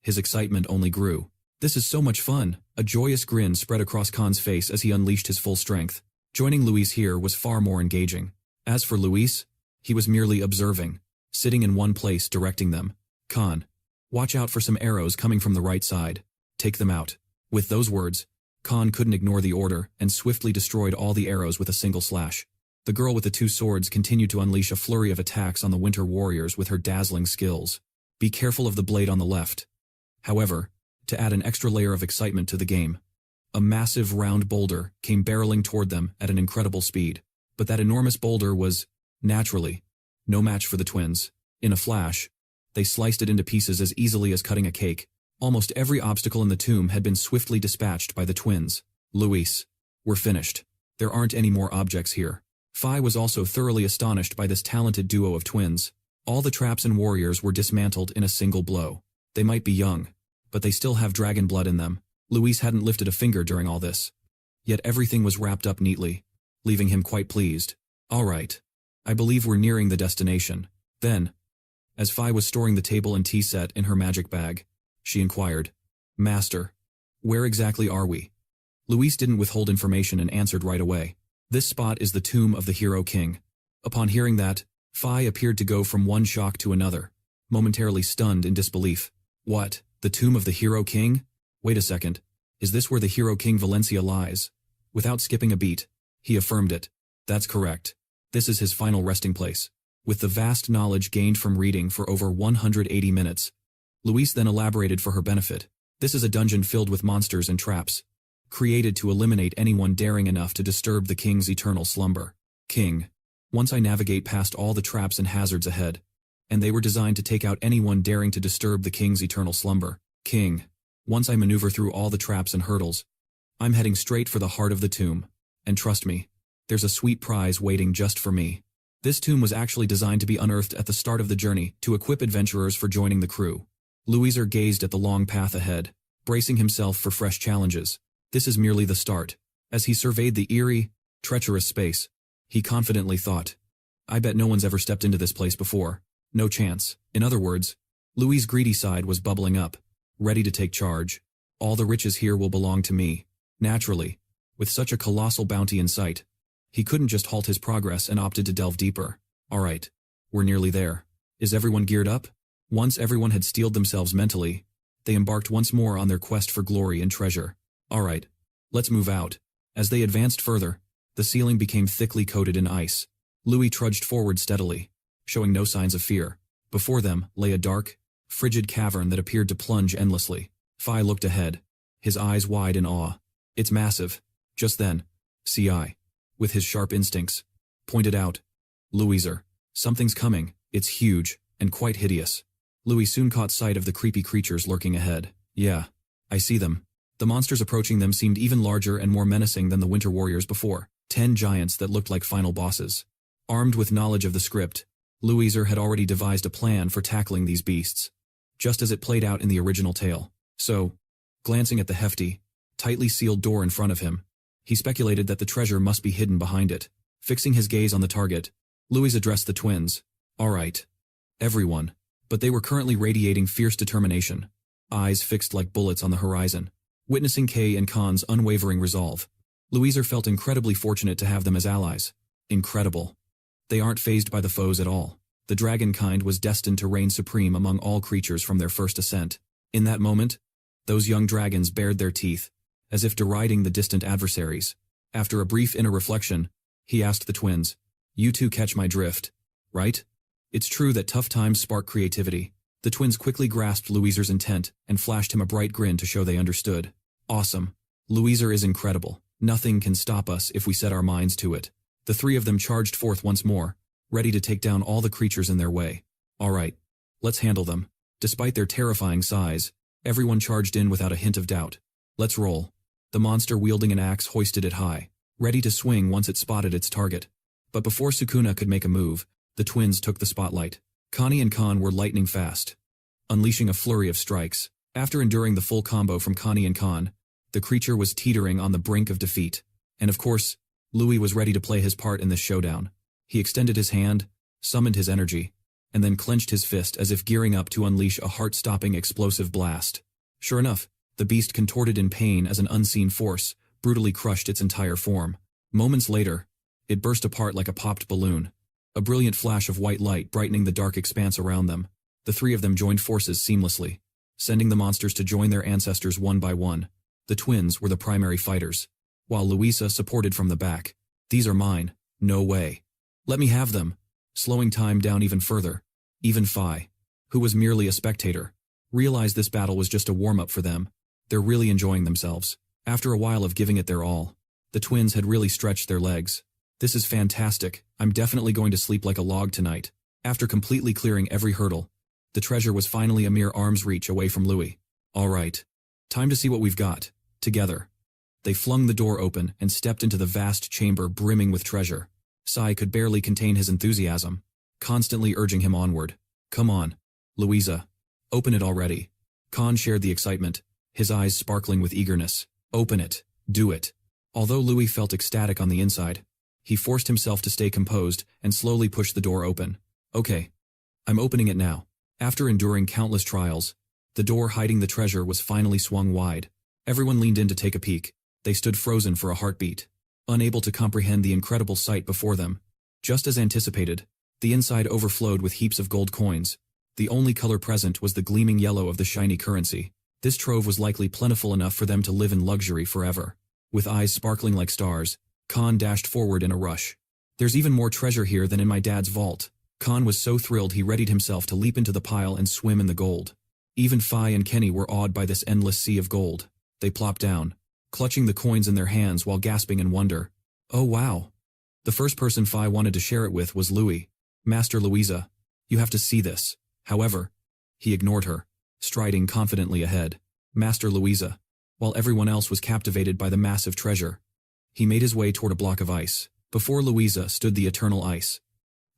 his excitement only grew. This is so much fun. A joyous grin spread across Khan's face as he unleashed his full strength. Joining Luis here was far more engaging. As for Luis, he was merely observing, sitting in one place directing them. Khan, watch out for some arrows coming from the right side. Take them out. With those words, Khan couldn't ignore the order and swiftly destroyed all the arrows with a single slash. The girl with the two swords continued to unleash a flurry of attacks on the Winter Warriors with her dazzling skills. Be careful of the blade on the left. However, to add an extra layer of excitement to the game, a massive round boulder came barreling toward them at an incredible speed. But that enormous boulder was, naturally, no match for the twins. In a flash, they sliced it into pieces as easily as cutting a cake. Almost every obstacle in the tomb had been swiftly dispatched by the twins. Luis, we're finished. There aren't any more objects here. Phi was also thoroughly astonished by this talented duo of twins. All the traps and warriors were dismantled in a single blow. They might be young, but they still have dragon blood in them. Luis hadn't lifted a finger during all this. Yet everything was wrapped up neatly, leaving him quite pleased. All right. I believe we're nearing the destination. Then, as Phi was storing the table and tea set in her magic bag, she inquired, Master, where exactly are we? Luis didn't withhold information and answered right away. This spot is the tomb of the Hero King. Upon hearing that, Phi appeared to go from one shock to another, momentarily stunned in disbelief. What? The tomb of the Hero King? Wait a second. Is this where the Hero King Valencia lies? Without skipping a beat, he affirmed it. That's correct. This is his final resting place. With the vast knowledge gained from reading for over 180 minutes, Luis then elaborated for her benefit. This is a dungeon filled with monsters and traps, created to eliminate anyone daring enough to disturb the king's eternal slumber. King. Once I navigate past all the traps and hazards ahead, and they were designed to take out anyone daring to disturb the king's eternal slumber. King. Once I maneuver through all the traps and hurdles, I'm heading straight for the heart of the tomb. And trust me, there's a sweet prize waiting just for me. This tomb was actually designed to be unearthed at the start of the journey to equip adventurers for joining the crew. Luiser gazed at the long path ahead, bracing himself for fresh challenges. This is merely the start. As he surveyed the eerie, treacherous space, He confidently thought. I bet no one's ever stepped into this place before. No chance. In other words, Louis's greedy side was bubbling up, ready to take charge. All the riches here will belong to me. Naturally, with such a colossal bounty in sight, he couldn't just halt his progress and opted to delve deeper. Alright, we're nearly there. Is everyone geared up? Once everyone had steeled themselves mentally, they embarked once more on their quest for glory and treasure. Alright, let's move out. As they advanced further, the ceiling became thickly coated in ice. Louis trudged forward steadily, showing no signs of fear. Before them lay a dark, frigid cavern that appeared to plunge endlessly. Phi looked ahead, his eyes wide in awe. It's massive. Just then, Ci, with his sharp instincts, pointed out, Louiser, something's coming. It's huge, and quite hideous. Louis soon caught sight of the creepy creatures lurking ahead. Yeah, I see them. The monsters approaching them seemed even larger and more menacing than the Winter Warriors before. 10 giants that looked like final bosses. Armed with knowledge of the script, Louiser had already devised a plan for tackling these beasts, just as it played out in the original tale. So, glancing at the hefty, tightly sealed door in front of him, he speculated that the treasure must be hidden behind it. Fixing his gaze on the target, Louis addressed the twins. Alright. Everyone. But they were currently radiating fierce determination, eyes fixed like bullets on the horizon. Witnessing Kay and Khan's unwavering resolve, Louiser felt incredibly fortunate to have them as allies. Incredible. They aren't fazed by the foes at all. The dragon kind was destined to reign supreme among all creatures from their first ascent. In that moment, those young dragons bared their teeth, as if deriding the distant adversaries. After a brief inner reflection, he asked the twins, You two catch my drift, right? It's true that tough times spark creativity. The twins quickly grasped Louiser's intent and flashed him a bright grin to show they understood. Awesome. Louiser is incredible. Nothing can stop us if we set our minds to it. The three of them charged forth once more, ready to take down all the creatures in their way. Alright, let's handle them. Despite their terrifying size, everyone charged in without a hint of doubt. Let's roll. The monster wielding an axe hoisted it high, ready to swing once it spotted its target. But before Sukuna could make a move, the twins took the spotlight. Connie and Khan were lightning fast, unleashing a flurry of strikes. After enduring the full combo from Connie and Khan, the creature was teetering on the brink of defeat. And of course, Louis was ready to play his part in this showdown. He extended his hand, summoned his energy, and then clenched his fist as if gearing up to unleash a heart-stopping explosive blast. Sure enough, the beast contorted in pain as an unseen force brutally crushed its entire form. Moments later, it burst apart like a popped balloon, a brilliant flash of white light brightening the dark expanse around them. The three of them joined forces seamlessly, sending the monsters to join their ancestors one by one. The twins were the primary fighters, while Louisa supported from the back. These are mine. No way. Let me have them. Slowing time down even further. Even Phi, who was merely a spectator, realized this battle was just a warm-up for them. They're really enjoying themselves. After a while of giving it their all, the twins had really stretched their legs. This is fantastic. I'm definitely going to sleep like a log tonight. After completely clearing every hurdle, the treasure was finally a mere arm's reach away from Louis. Alright. Time to see what we've got. Together. They flung the door open and stepped into the vast chamber brimming with treasure. Sai could barely contain his enthusiasm, constantly urging him onward. Come on, Louisa. Open it already. Khan shared the excitement, his eyes sparkling with eagerness. Open it. Do it. Although Louis felt ecstatic on the inside, he forced himself to stay composed and slowly pushed the door open. Okay. I'm opening it now. After enduring countless trials, the door hiding the treasure was finally swung wide. Everyone leaned in to take a peek. They stood frozen for a heartbeat, unable to comprehend the incredible sight before them. Just as anticipated, the inside overflowed with heaps of gold coins. The only color present was the gleaming yellow of the shiny currency. This trove was likely plentiful enough for them to live in luxury forever. With eyes sparkling like stars, Khan dashed forward in a rush. There's even more treasure here than in my dad's vault. Khan was so thrilled he readied himself to leap into the pile and swim in the gold. Even Phi and Kenny were awed by this endless sea of gold. They plopped down, clutching the coins in their hands while gasping in wonder. Oh wow. The first person Phi wanted to share it with was Louis. Master Louisa, you have to see this. However, he ignored her, striding confidently ahead. Master Louisa, while everyone else was captivated by the massive treasure, he made his way toward a block of ice. Before Louisa stood the eternal ice,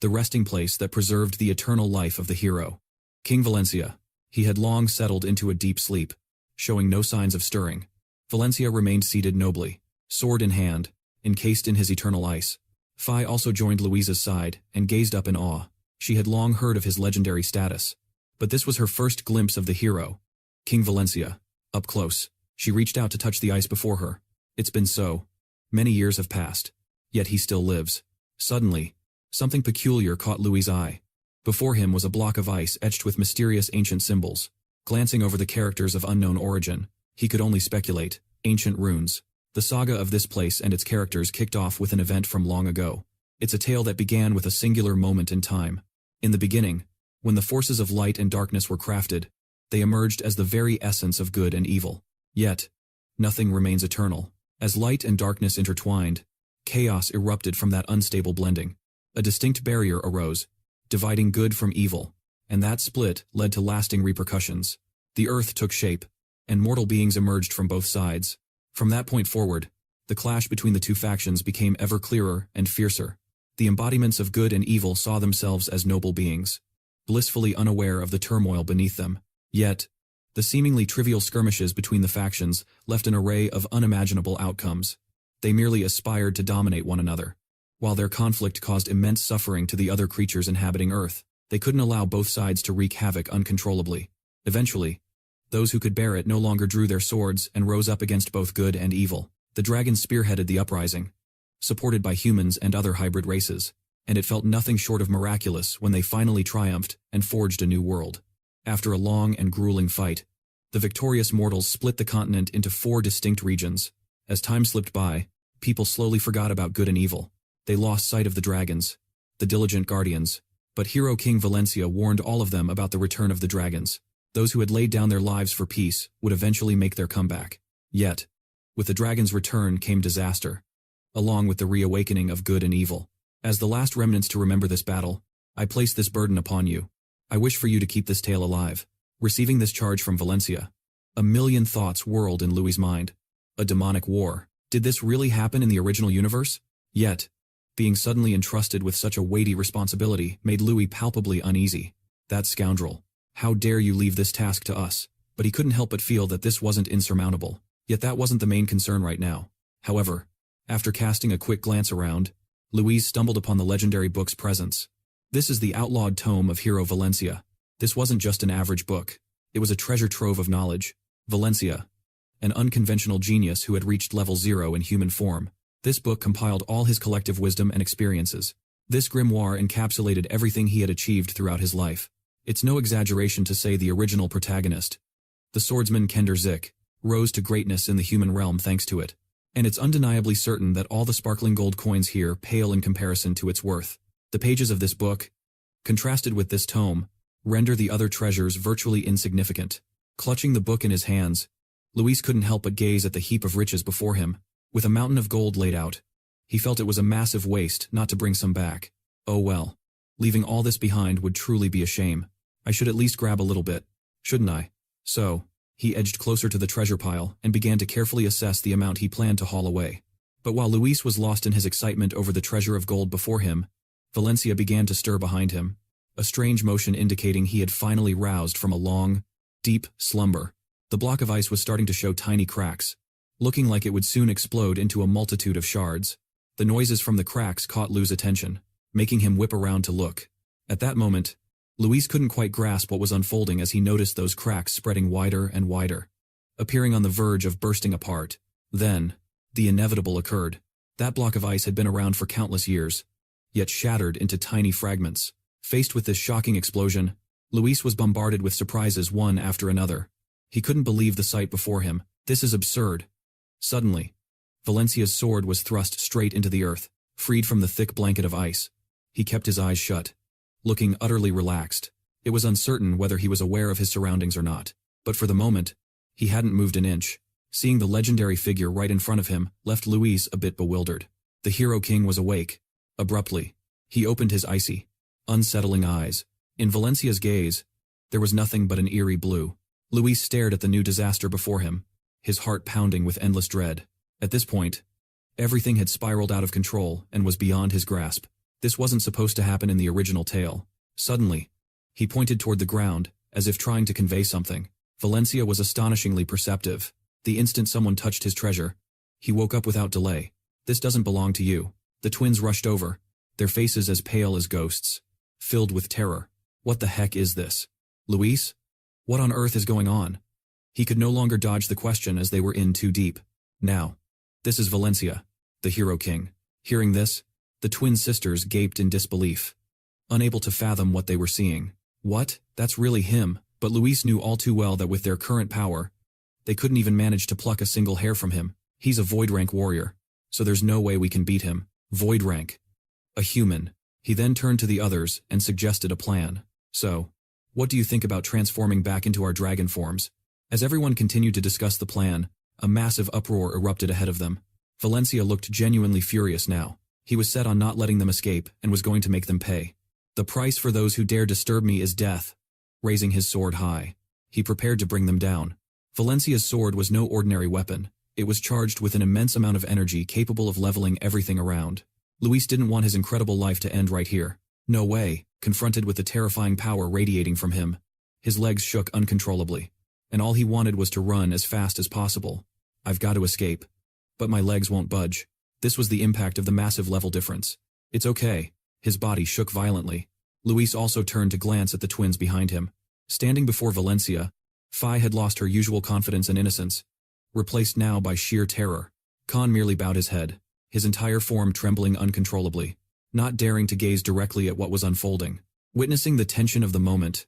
the resting place that preserved the eternal life of the hero. King Valencia. He had long settled into a deep sleep, showing no signs of stirring. Valencia remained seated nobly, sword in hand, encased in his eternal ice. Phi also joined Louise's side and gazed up in awe. She had long heard of his legendary status. But this was her first glimpse of the hero, King Valencia. Up close, she reached out to touch the ice before her. It's been so. Many years have passed. Yet he still lives. Suddenly, something peculiar caught Louis' eye. Before him was a block of ice etched with mysterious ancient symbols. Glancing over the characters of unknown origin, he could only speculate. Ancient runes. The saga of this place and its characters kicked off with an event from long ago. It's a tale that began with a singular moment in time. In the beginning, when the forces of light and darkness were crafted, they emerged as the very essence of good and evil. Yet, nothing remains eternal. As light and darkness intertwined, chaos erupted from that unstable blending. A distinct barrier arose, dividing good from evil, and that split led to lasting repercussions. The earth took shape, and mortal beings emerged from both sides. From that point forward, the clash between the two factions became ever clearer and fiercer. The embodiments of good and evil saw themselves as noble beings, blissfully unaware of the turmoil beneath them. Yet, the seemingly trivial skirmishes between the factions left an array of unimaginable outcomes. They merely aspired to dominate one another. While their conflict caused immense suffering to the other creatures inhabiting Earth, they couldn't allow both sides to wreak havoc uncontrollably. Eventually, those who could bear it no longer drew their swords and rose up against both good and evil. The dragons spearheaded the uprising, supported by humans and other hybrid races, and it felt nothing short of miraculous when they finally triumphed and forged a new world. After a long and grueling fight, the victorious mortals split the continent into 4 distinct regions. As time slipped by, people slowly forgot about good and evil. They lost sight of the dragons, the diligent guardians, but Hero King Valencia warned all of them about the return of the dragons. Those who had laid down their lives for peace would eventually make their comeback. Yet, with the dragon's return came disaster, along with the reawakening of good and evil. As the last remnants to remember this battle, I place this burden upon you. I wish for you to keep this tale alive. Receiving this charge from Valencia, a million thoughts whirled in Louis' mind. A demonic war. Did this really happen in the original universe? Yet, being suddenly entrusted with such a weighty responsibility made Louis palpably uneasy. That scoundrel. How dare you leave this task to us? But he couldn't help but feel that this wasn't insurmountable. Yet that wasn't the main concern right now. However, after casting a quick glance around, Louise stumbled upon the legendary book's presence. This is the outlawed tome of Hero Valencia. This wasn't just an average book. It was a treasure trove of knowledge. Valencia, an unconventional genius who had reached level 0 in human form. This book compiled all his collective wisdom and experiences. This grimoire encapsulated everything he had achieved throughout his life. It's no exaggeration to say the original protagonist, the swordsman Kender Zik, rose to greatness in the human realm thanks to it. And it's undeniably certain that all the sparkling gold coins here pale in comparison to its worth. The pages of this book, contrasted with this tome, render the other treasures virtually insignificant. Clutching the book in his hands, Luis couldn't help but gaze at the heap of riches before him. With a mountain of gold laid out, he felt it was a massive waste not to bring some back. Oh well, leaving all this behind would truly be a shame. I should at least grab a little bit, shouldn't I? So, he edged closer to the treasure pile and began to carefully assess the amount he planned to haul away. But while Luis was lost in his excitement over the treasure of gold before him, Valencia began to stir behind him, a strange motion indicating he had finally roused from a long, deep slumber. The block of ice was starting to show tiny cracks, looking like it would soon explode into a multitude of shards. The noises from the cracks caught Lou's attention, making him whip around to look. At that moment, Luis couldn't quite grasp what was unfolding as he noticed those cracks spreading wider and wider, appearing on the verge of bursting apart. Then, the inevitable occurred. That block of ice had been around for countless years, yet shattered into tiny fragments. Faced with this shocking explosion, Luis was bombarded with surprises one after another. He couldn't believe the sight before him. This is absurd. Suddenly, Valencia's sword was thrust straight into the earth, freed from the thick blanket of ice. He kept his eyes shut, looking utterly relaxed. It was uncertain whether he was aware of his surroundings or not, but for the moment, he hadn't moved an inch. Seeing the legendary figure right in front of him left Luis a bit bewildered. The Hero King was awake. Abruptly, he opened his icy, unsettling eyes. In Valencia's gaze, there was nothing but an eerie blue. Luis stared at the new disaster before him, his heart pounding with endless dread. At this point, everything had spiraled out of control and was beyond his grasp. This wasn't supposed to happen in the original tale. Suddenly, he pointed toward the ground, as if trying to convey something. Valencia was astonishingly perceptive. The instant someone touched his treasure, he woke up without delay. This doesn't belong to you. The twins rushed over, their faces as pale as ghosts, filled with terror. What the heck is this? Luis? What on earth is going on? He could no longer dodge the question as they were in too deep. Now. This is Valencia, the Hero King. Hearing this, the twin sisters gaped in disbelief, unable to fathom what they were seeing. What? That's really him, but Luis knew all too well that with their current power, they couldn't even manage to pluck a single hair from him. He's a void rank warrior, so there's no way we can beat him. Void rank. A human. He then turned to the others and suggested a plan. So, what do you think about transforming back into our dragon forms? As everyone continued to discuss the plan, a massive uproar erupted ahead of them. Valencia looked genuinely furious now. He was set on not letting them escape and was going to make them pay. The price for those who dare disturb me is death. Raising his sword high, he prepared to bring them down. Valencia's sword was no ordinary weapon. It was charged with an immense amount of energy capable of leveling everything around. Luis didn't want his incredible life to end right here. No way. Confronted with the terrifying power radiating from him, his legs shook uncontrollably, and all he wanted was to run as fast as possible. I've got to escape. But my legs won't budge. This was the impact of the massive level difference. It's okay. His body shook violently. Luis also turned to glance at the twins behind him. Standing before Valencia, Phi had lost her usual confidence and innocence, replaced now by sheer terror. Khan merely bowed his head, his entire form trembling uncontrollably, not daring to gaze directly at what was unfolding. Witnessing the tension of the moment,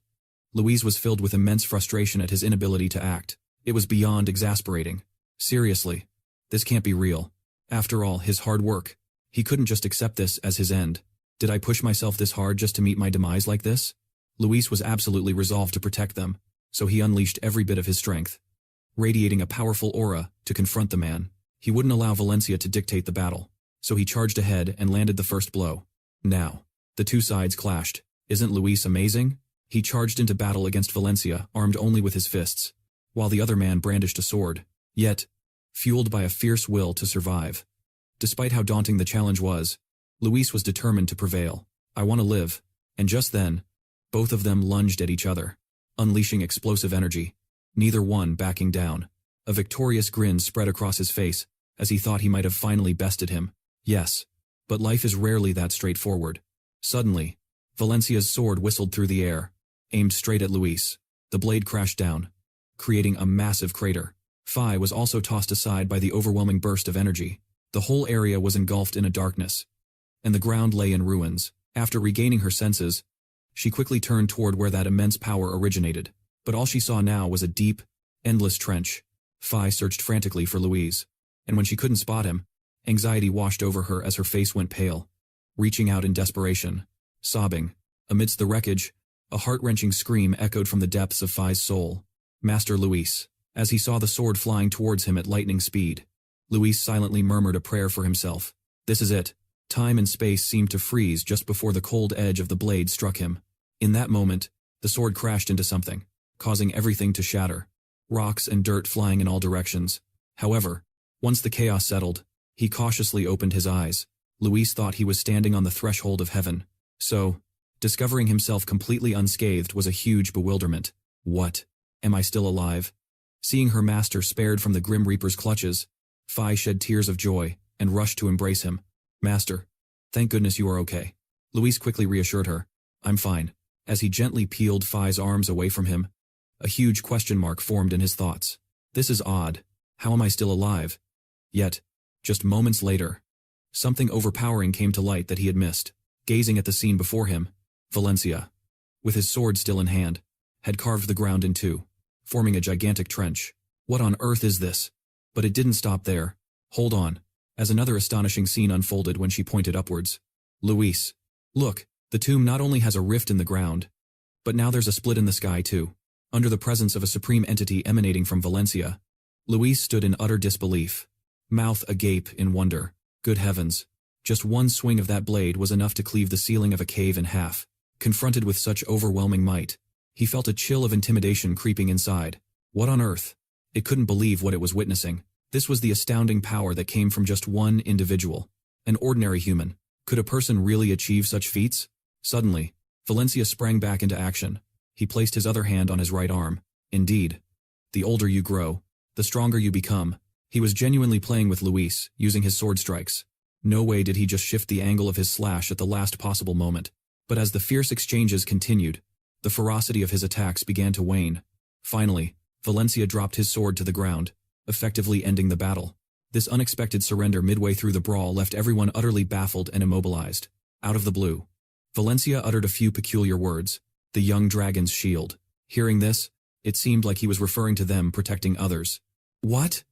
Luis was filled with immense frustration at his inability to act. It was beyond exasperating. Seriously, this can't be real. After all, his hard work. He couldn't just accept this as his end. Did I push myself this hard just to meet my demise like this? Luis was absolutely resolved to protect them, so he unleashed every bit of his strength, radiating a powerful aura to confront the man. He wouldn't allow Valencia to dictate the battle, so he charged ahead and landed the first blow. Now, the two sides clashed. Isn't Luis amazing? He charged into battle against Valencia, armed only with his fists, while the other man brandished a sword, yet, fueled by a fierce will to survive. Despite how daunting the challenge was, Luis was determined to prevail. I want to live. And just then, both of them lunged at each other, unleashing explosive energy, neither one backing down. A victorious grin spread across his face, as he thought he might have finally bested him. Yes, but life is rarely that straightforward. Suddenly, Valencia's sword whistled through the air, aimed straight at Luis. The blade crashed down, creating a massive crater. Phi was also tossed aside by the overwhelming burst of energy. The whole area was engulfed in a darkness, and the ground lay in ruins. After regaining her senses, she quickly turned toward where that immense power originated. But all she saw now was a deep, endless trench. Phi searched frantically for Luis, and when she couldn't spot him, anxiety washed over her as her face went pale. Reaching out in desperation, sobbing, amidst the wreckage, a heart-wrenching scream echoed from the depths of Phi's soul. Master Luis. As he saw the sword flying towards him at lightning speed, Luis silently murmured a prayer for himself. This is it. Time and space seemed to freeze just before the cold edge of the blade struck him. In that moment, the sword crashed into something, causing everything to shatter, rocks and dirt flying in all directions. However, once the chaos settled, he cautiously opened his eyes. Luis thought he was standing on the threshold of heaven. So, discovering himself completely unscathed was a huge bewilderment. What? Am I still alive? Seeing her master spared from the Grim Reaper's clutches, Phi shed tears of joy and rushed to embrace him. Master, thank goodness you are okay. Luis quickly reassured her. I'm fine. As he gently peeled Phi's arms away from him, a huge question mark formed in his thoughts. This is odd. How am I still alive? Yet, just moments later, something overpowering came to light that he had missed. Gazing at the scene before him, Valencia, with his sword still in hand, had carved the ground in two, forming a gigantic trench. What on earth is this? But it didn't stop there. Hold on, as another astonishing scene unfolded when she pointed upwards. Luis, look, the tomb not only has a rift in the ground, but now there's a split in the sky too. Under the presence of a supreme entity emanating from Valencia, Luis stood in utter disbelief, mouth agape in wonder. Good heavens, just one swing of that blade was enough to cleave the ceiling of a cave in half. Confronted with such overwhelming might, he felt a chill of intimidation creeping inside. What on earth? It couldn't believe what it was witnessing. This was the astounding power that came from just one individual, an ordinary human. Could a person really achieve such feats? Suddenly, Valencia sprang back into action. He placed his other hand on his right arm. Indeed, the older you grow, the stronger you become. He was genuinely playing with Luis, using his sword strikes, No way did he just shift the angle of his slash at the last possible moment. But as the fierce exchanges continued, the ferocity of his attacks began to wane. Finally, Valencia dropped his sword to the ground, effectively ending the battle. This unexpected surrender midway through the brawl left everyone utterly baffled and immobilized. Out of the blue, Valencia uttered a few peculiar words, the young dragon's shield. Hearing this, it seemed like he was referring to them protecting others. What?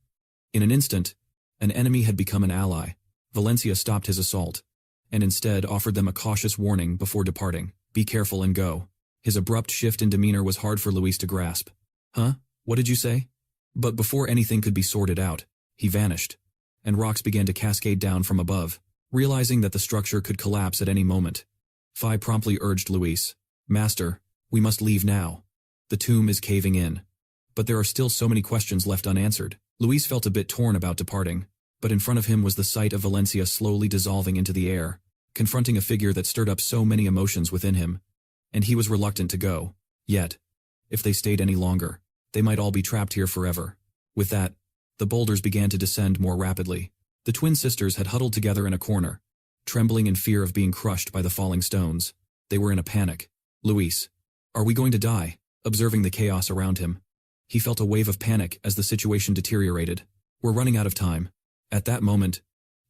In an instant, an enemy had become an ally. Valencia stopped his assault, and instead offered them a cautious warning before departing. Be careful and go. His abrupt shift in demeanor was hard for Luis to grasp. Huh? What did you say? But before anything could be sorted out, he vanished, and rocks began to cascade down from above. Realizing that the structure could collapse at any moment, Phi promptly urged Luis, Master, we must leave now. The tomb is caving in. But there are still so many questions left unanswered. Luis felt a bit torn about departing, but in front of him was the sight of Valencia slowly dissolving into the air, confronting a figure that stirred up so many emotions within him, and he was reluctant to go. Yet, if they stayed any longer, they might all be trapped here forever. With that, the boulders began to descend more rapidly. The twin sisters had huddled together in a corner, trembling in fear of being crushed by the falling stones. They were in a panic. Luis, are we going to die? Observing the chaos around him, he felt a wave of panic as the situation deteriorated. We're running out of time. At that moment,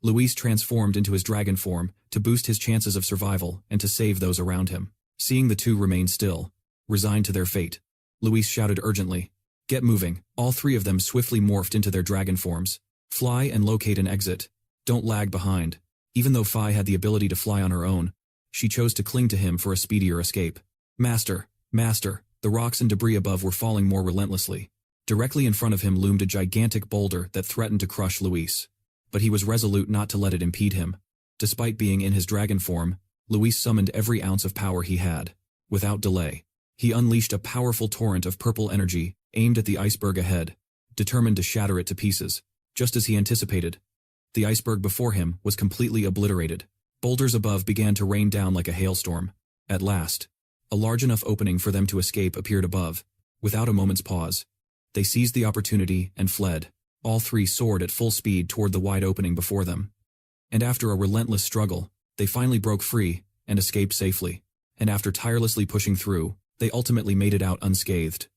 Luis transformed into his dragon form to boost his chances of survival and to save those around him. Seeing the two remain still, resigned to their fate, Luis shouted urgently, Get moving. All three of them swiftly morphed into their dragon forms. Fly and locate an exit. Don't lag behind. Even though Phi had the ability to fly on her own, she chose to cling to him for a speedier escape. Master, the rocks and debris above were falling more relentlessly. Directly in front of him loomed a gigantic boulder that threatened to crush Luis. But he was resolute not to let it impede him. Despite being in his dragon form, Luis summoned every ounce of power he had. Without delay, he unleashed a powerful torrent of purple energy aimed at the iceberg ahead, determined to shatter it to pieces. Just as he anticipated, the iceberg before him was completely obliterated. Boulders above began to rain down like a hailstorm. At last, a large enough opening for them to escape appeared above. Without a moment's pause, they seized the opportunity and fled. All three soared at full speed toward the wide opening before them. And after a relentless struggle, they finally broke free and escaped safely. And after tirelessly pushing through, they ultimately made it out unscathed.